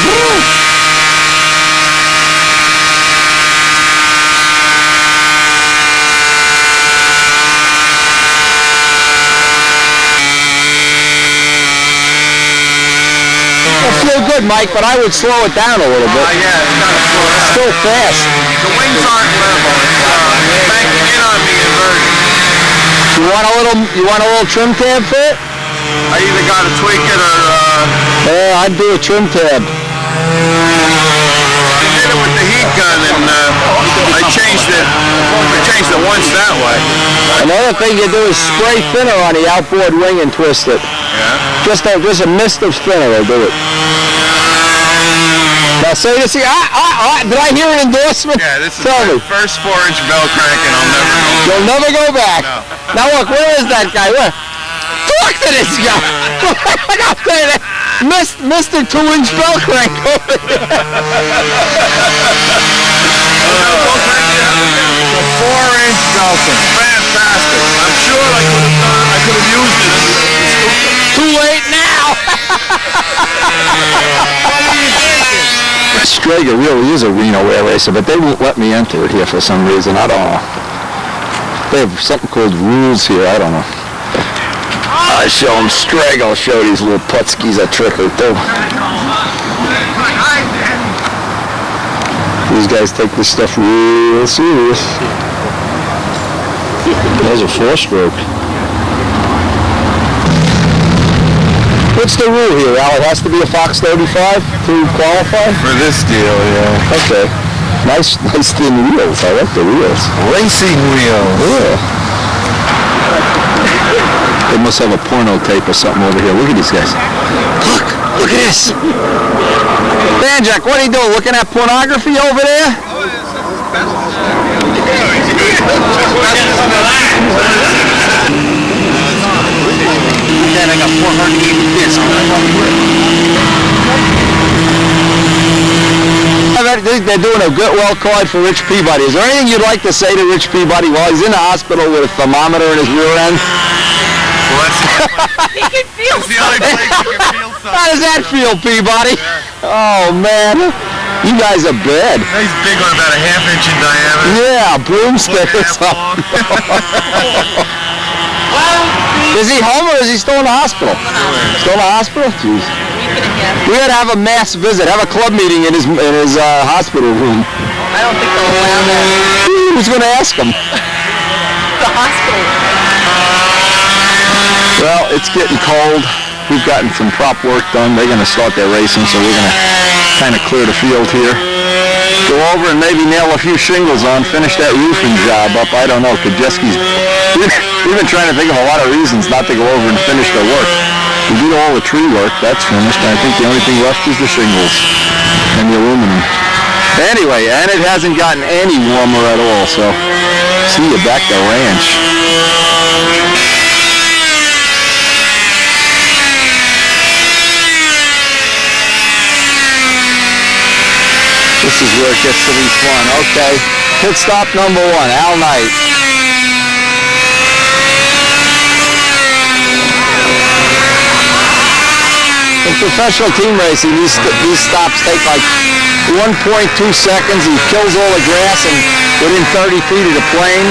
Woo! I feel good, Mike, but I would slow it down a little bit. Yeah, it's kind of slow down. Still fast. The wings aren't level. It's banking in on me inverted. You want a little trim tab for it? I either got to tweak it or... Yeah, I'd do a trim tab. I did it with the heat gun and I changed it. I changed it once that way. Another thing you do is spray thinner on the outboard wing and twist it. Yeah. Just a mist of thinner will do it. Now say this here. Did I hear an endorsement? Yeah, this is Tell my me. first 4-inch bell crank and I'll never go back. You'll never go back. No. Now look, where is that guy? Where? Talk to this guy. I'll tell you that. Mr. 2-inch bell crank over there. A 4-inch bell crank. Fantastic. I'm sure I could have used it. Too late now. Strager really is a Reno air racer, but they won't let me enter it here for some reason. I don't know. They have something called rules here. I don't know. I show them Strager. I'll show these little putskis a trick or two. These guys take this stuff real serious. There's a 4-stroke. What's the rule here, Al? It has to be a Fox 35 to qualify? For this deal, yeah. Okay. Nice thin wheels. I like the wheels. Racing wheels. Yeah. They must have a porno tape or something over here. Look at these guys. Look at this. Banjack, what are you doing? Looking at pornography over there? Then I got 480 discs. They're doing a good well card for Rich Peabody. Is there anything you'd like to say to Rich Peabody while he's in the hospital with a thermometer in his rear end? Well, He can feel that's the only place you can feel something. How does that feel, Peabody? Oh, man. You guys are bad. He's big on about a ½ inch in diameter. Yeah, broomstick or something. Is he home or is he still in the hospital? Still in the hospital? Jeez. We had to have a mass visit, have a club meeting in his hospital room. I don't think they'll allow that. Who's going to ask him? The hospital. Well, it's getting cold. We've gotten some prop work done. They're going to start their racing, so we're going to kind of clear the field here. Go over and maybe nail a few shingles on, finish that roofing job up. I don't know. Kajeski's... We've been trying to think of a lot of reasons not to go over and finish the work. We did all the tree work. That's finished. And I think the only thing left is the shingles and the aluminum. Anyway, and it hasn't gotten any warmer at all, so see you back to ranch. This is where it gets to be fun. Okay, pit stop number 1, Al Knight. professional team racing, these stops take like 1.2 seconds. He kills all the grass and within 30 feet of the plane.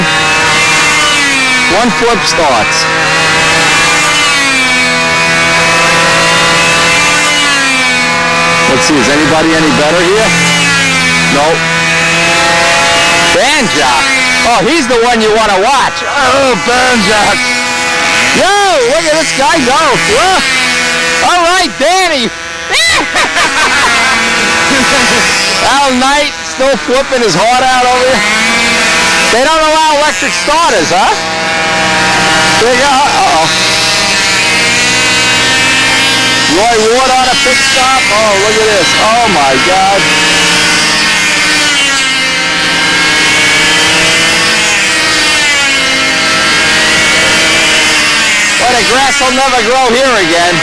One flip starts. Let's see, is anybody any better here? Nope. Banjock. Oh, he's the one you want to watch. Oh, Banjock. Yo, look at this guy go. Whoa. All right, Danny. Al Knight still flipping his heart out over here. They don't allow electric starters, huh? There you go. Uh-oh. Roy Ward on a pit stop. Oh, look at this. Oh, my God. Well, the grass will never grow here again.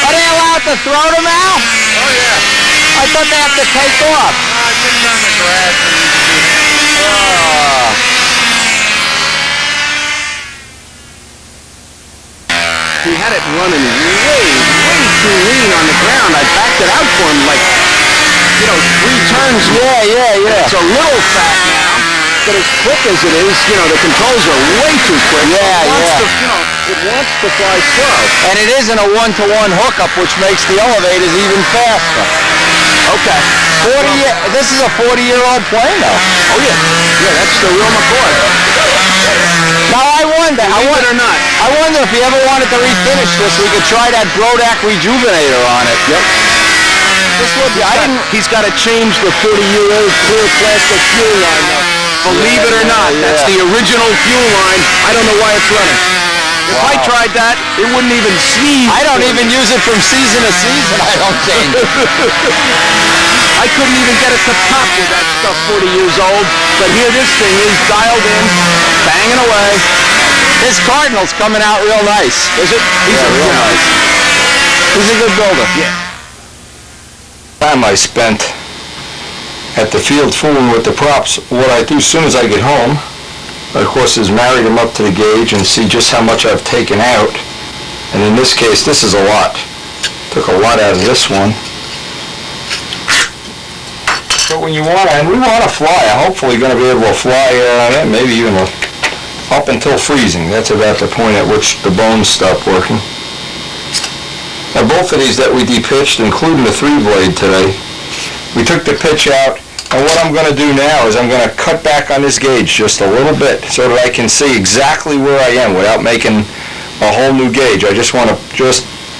Are they allowed to throw them out? Oh, yeah. I thought they have to take off. Just on the grass. He had it running way too lean on the ground. I backed it out for him like, 3 turns. Yeah. It's a little fat now, but as quick as it is, the controls are way too quick. It wants to fly slow. And it isn't a one-to-one hookup, which makes the elevators even faster. Okay. This is a 40-year-old plane, though. Oh, yeah. Yeah, that's the real McCoy. Now, I wonder if you ever wanted to refinish this, we could try that Brodak Rejuvenator on it. Yep. This would be, he's got to change the 40-year-old clear plastic fuel line, though. Believe it or not, that's the original fuel line. I don't know why it's running. If I tried that, it wouldn't even sneeze. I don't even use it from season to season. I don't change it. I couldn't even get it to pop with that stuff 40 years old. But here this thing is dialed in, banging away. His Cardinal's coming out real nice. Is it? He's real nice. He's a good builder. Yeah. Time I spent at the field fooling with the props. What I do as soon as I get home, of course, is marry them up to the gauge and see just how much I've taken out. And in this case, this is a lot. Took a lot out of this one. But when you want to, and we want to fly, I'm hopefully going to be able to fly maybe even up until freezing. That's about the point at which the bones stop working. Now both of these that we depitched, including the 3-blade today, we took the pitch out. And what I'm going to do now is I'm going to cut back on this gauge just a little bit so that I can see exactly where I am without making a whole new gauge. I just want to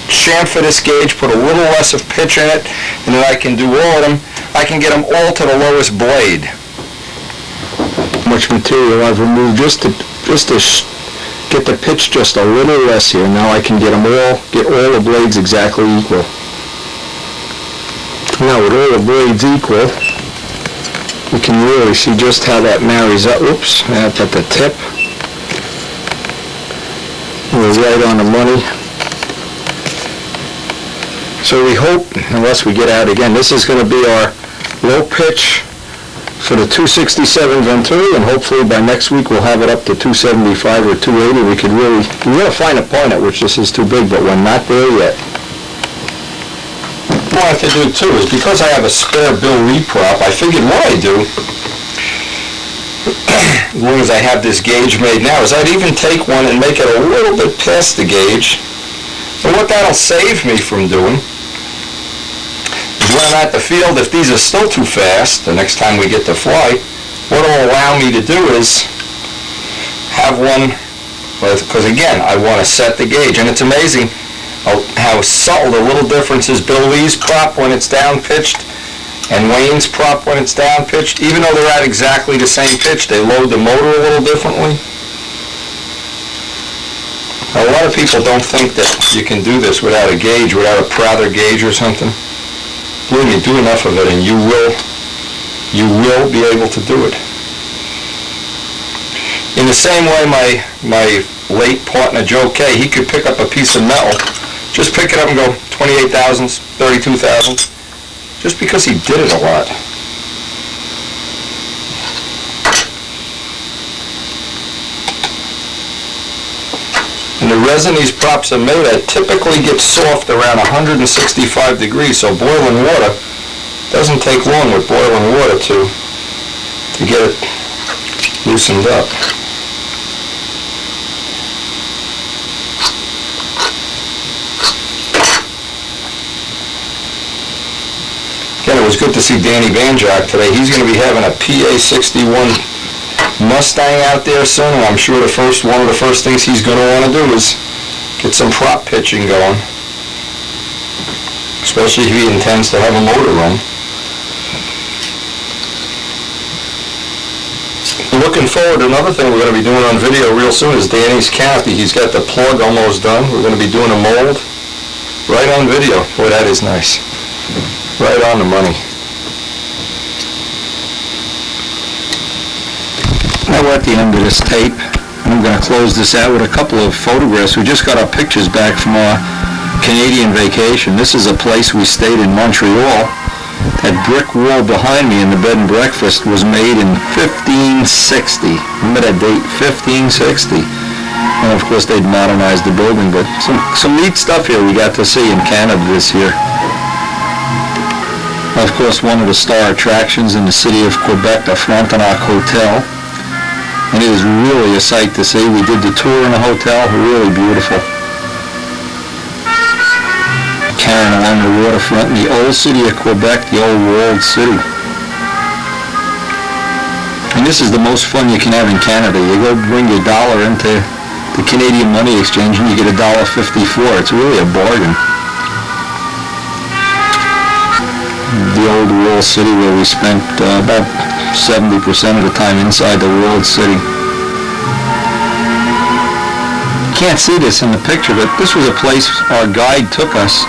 chamfer this gauge, put a little less of pitch in it, and then I can do all of them. I can get them all to the lowest blade. How much material I've removed just to get the pitch just a little less here. Now I can get all the blades exactly equal. Now with all the blades equal, you can really see just how that marries up. Oops, at the tip. We're right on the money. So we hope, unless we get out again, this is going to be our low pitch for the 267 Venturi, and hopefully by next week we'll have it up to 275 or 280. We gotta find a point at which this is too big, but we're not there yet. What I have to do too is, because I have a spare Bill Lee prop, I figured what I do, as long as I have this gauge made now, is I'd even take one and make it a little bit past the gauge. And what that'll save me from doing is when I'm at the field, if these are still too fast, the next time we get to fly, what it'll allow me to do is have one, because again, I want to set the gauge, and it's amazing how subtle the little difference is. Bill Lee's prop when it's down pitched and Wayne's prop when it's down pitched, even though they're at exactly the same pitch, they load the motor a little differently. A lot of people don't think that you can do this without a gauge, without a Prather gauge or something. Believe me, do enough of it and you will be able to do it. In the same way, my late partner Joe Kay, he could pick up a piece of metal, just pick it up and go 28 thousandths, 32 thousandths, just because he did it a lot. And the resin these props are made at typically gets soft around 165 degrees, so boiling water doesn't take long with boiling water to get it loosened up. Again, it was good to see Danny Banjak today. He's going to be having a PA-61 Mustang out there soon, and I'm sure one of the first things he's going to want to do is get some prop pitching going, especially if he intends to have a motor run. Looking forward to another thing we're going to be doing on video real soon is Danny's canopy. He's got the plug almost done. We're going to be doing a mold right on video. Boy, that is nice. Right on the money. Now we're at the end of this tape, and I'm going to close this out with a couple of photographs. We just got our pictures back from our Canadian vacation. This is a place we stayed in Montreal. That brick wall behind me in the bed and breakfast was made in 1560. Remember that date, 1560. And of course they'd modernized the building, but some neat stuff here we got to see in Canada this year. Of course, one of the star attractions in the city of Quebec, the Frontenac Hotel. And it is really a sight to see. We did the tour in the hotel, really beautiful. Carrying along the waterfront in the old city of Quebec, the old walled city. And this is the most fun you can have in Canada. You go bring your dollar into the Canadian money exchange and you get $1.54. It's really a bargain. The old walled city where we spent about 70% of the time inside the walled city. Can't see this in the picture, but this was a place our guide took us.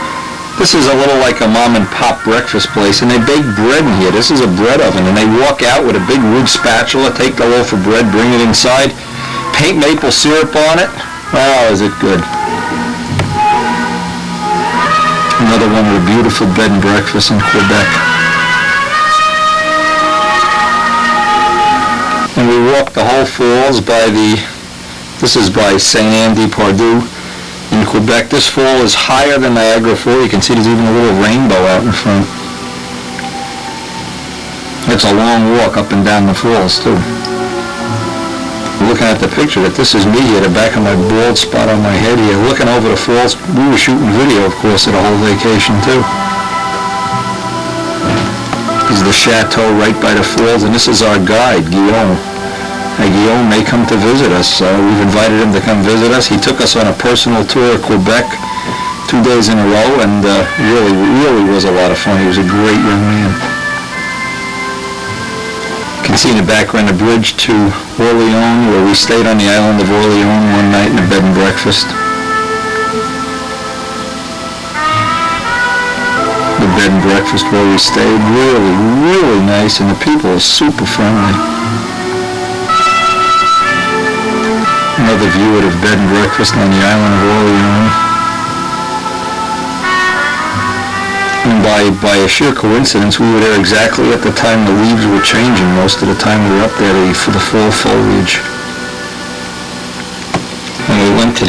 This is a little like a mom and pop breakfast place, and they bake bread in here. This is a bread oven, and they walk out with a big wood spatula, take the loaf of bread, bring it inside, paint maple syrup on it. Oh, is it good. Another one of the beautiful bed and breakfasts in Quebec. And we walked the whole falls by this is by Saint-Anne-de-Pardue in Quebec. This fall is higher than Niagara Falls. You can see there's even a little rainbow out in front. It's a long walk up and down the falls too. Looking at the picture that this is me here, the back of my bald spot on my head here, looking over the falls. We were shooting video, of course, of the whole vacation too. This is the chateau right by the falls, and this is our guide, Guillaume. Now, Guillaume may come to visit us. We've invited him to come visit us. He took us on a personal tour of Quebec 2 days in a row, and really was a lot of fun. He was a great young man. You can see in the background the bridge to Orléans, where we stayed on the island of Orléans one night in a bed and breakfast. The bed and breakfast where we stayed, really nice, and the people are super friendly. Another view of the bed and breakfast on the island of Orléans. And by a sheer coincidence, we were there exactly at the time the leaves were changing. Most of the time we were up there for the fall foliage. And we went to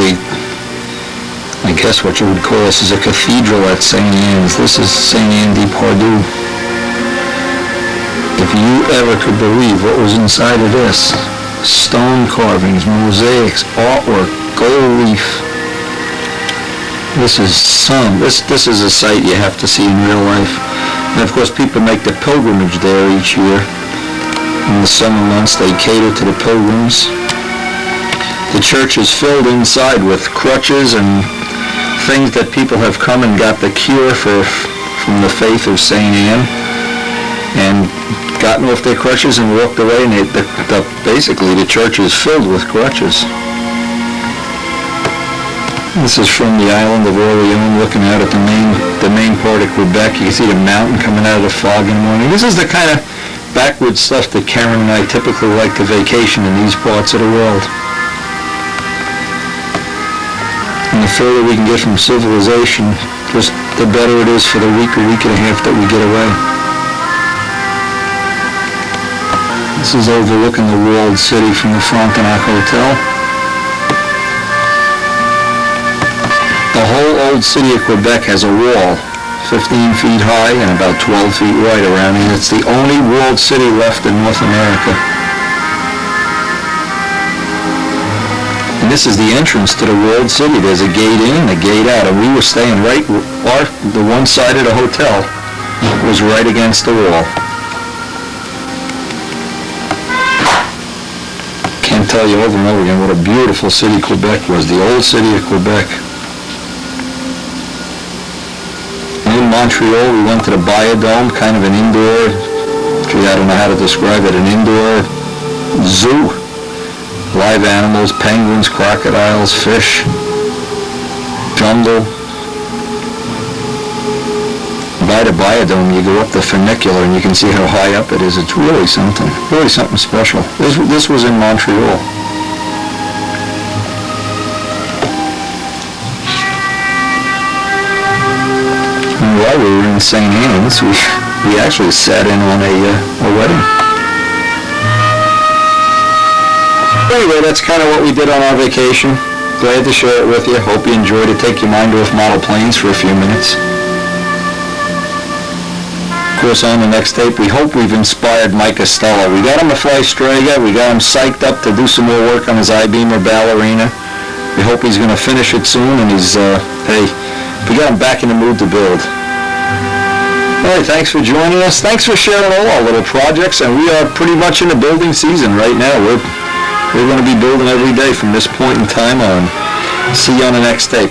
I guess what you would call this is a cathedral at St. Anne's. This is Saint-Anne-de-Pardue. If you ever could believe what was inside of this. Stone carvings, mosaics, artwork, gold leaf. This is a sight you have to see in real life. And of course people make the pilgrimage there each year. In the summer months they cater to the pilgrims. The church is filled inside with crutches and things that people have come and got the cure from the faith of St. Anne and gotten off their crutches and walked away, and basically the church is filled with crutches. This is from the island of Orléans, looking out at the main part of Quebec. You can see the mountain coming out of the fog in the morning. This is the kind of backwoods stuff that Karen and I typically like to vacation in these parts of the world. And the further we can get from civilization, just the better it is for the week and a half that we get away. This is overlooking the walled city from the Frontenac Hotel. The whole old city of Quebec has a wall, 15 feet high and about 12 feet wide around it. It's the only walled city left in North America. And this is the entrance to the walled city. There's a gate in, a gate out, and we were staying right, the one side of the hotel was right against the wall. Can't tell you over and over again what a beautiful city Quebec was, the old city of Quebec. In Montreal, we went to the Biodome, kind of an indoor, I don't know how to describe it, an indoor zoo. Live animals, penguins, crocodiles, fish, jungle. By the Biodome, you go up the funicular and you can see how high up it is. It's really something special. This was in Montreal. And while we were in St. Anne's, we actually sat in on a wedding. Anyway, that's kind of what we did on our vacation. Glad to share it with you. Hope you enjoyed it. Take your mind off model planes for a few minutes. Of course, on the next tape, we hope we've inspired Mike Costello. We got him to fly Strega. We got him psyched up to do some more work on his I-beamer ballerina. We hope he's going to finish it soon, and he's, we got him back in the mood to build. All right, thanks for joining us. Thanks for sharing all our little projects, and we are pretty much in the building season right now. We're going to be building every day from this point in time on. See you on the next tape.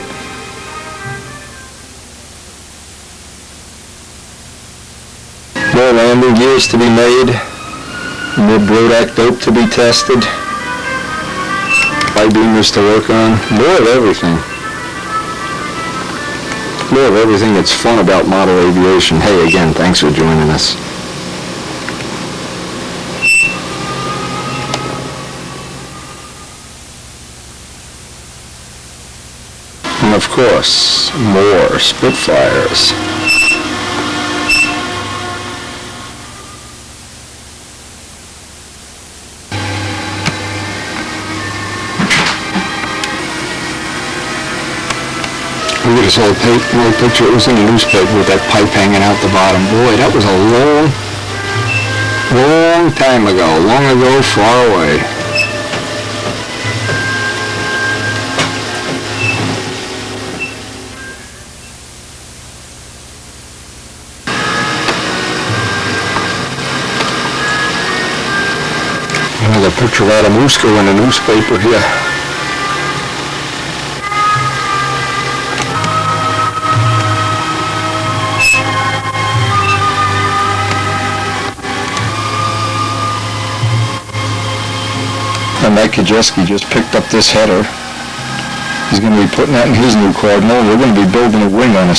More landing gears to be made. More Brodak dope to be tested. I-beamers to work on. More of everything. More of everything that's fun about model aviation. Hey, again, thanks for joining us. And of course, more Spitfires. Look at this old picture. It was in the newspaper with that pipe hanging out the bottom. Boy, that was a long time ago. Long ago, far away. Another picture of Adamusko in the newspaper here. And Mike Kajeski just picked up this header. He's going to be putting that in his new Cardinal. We're going to be building a wing on a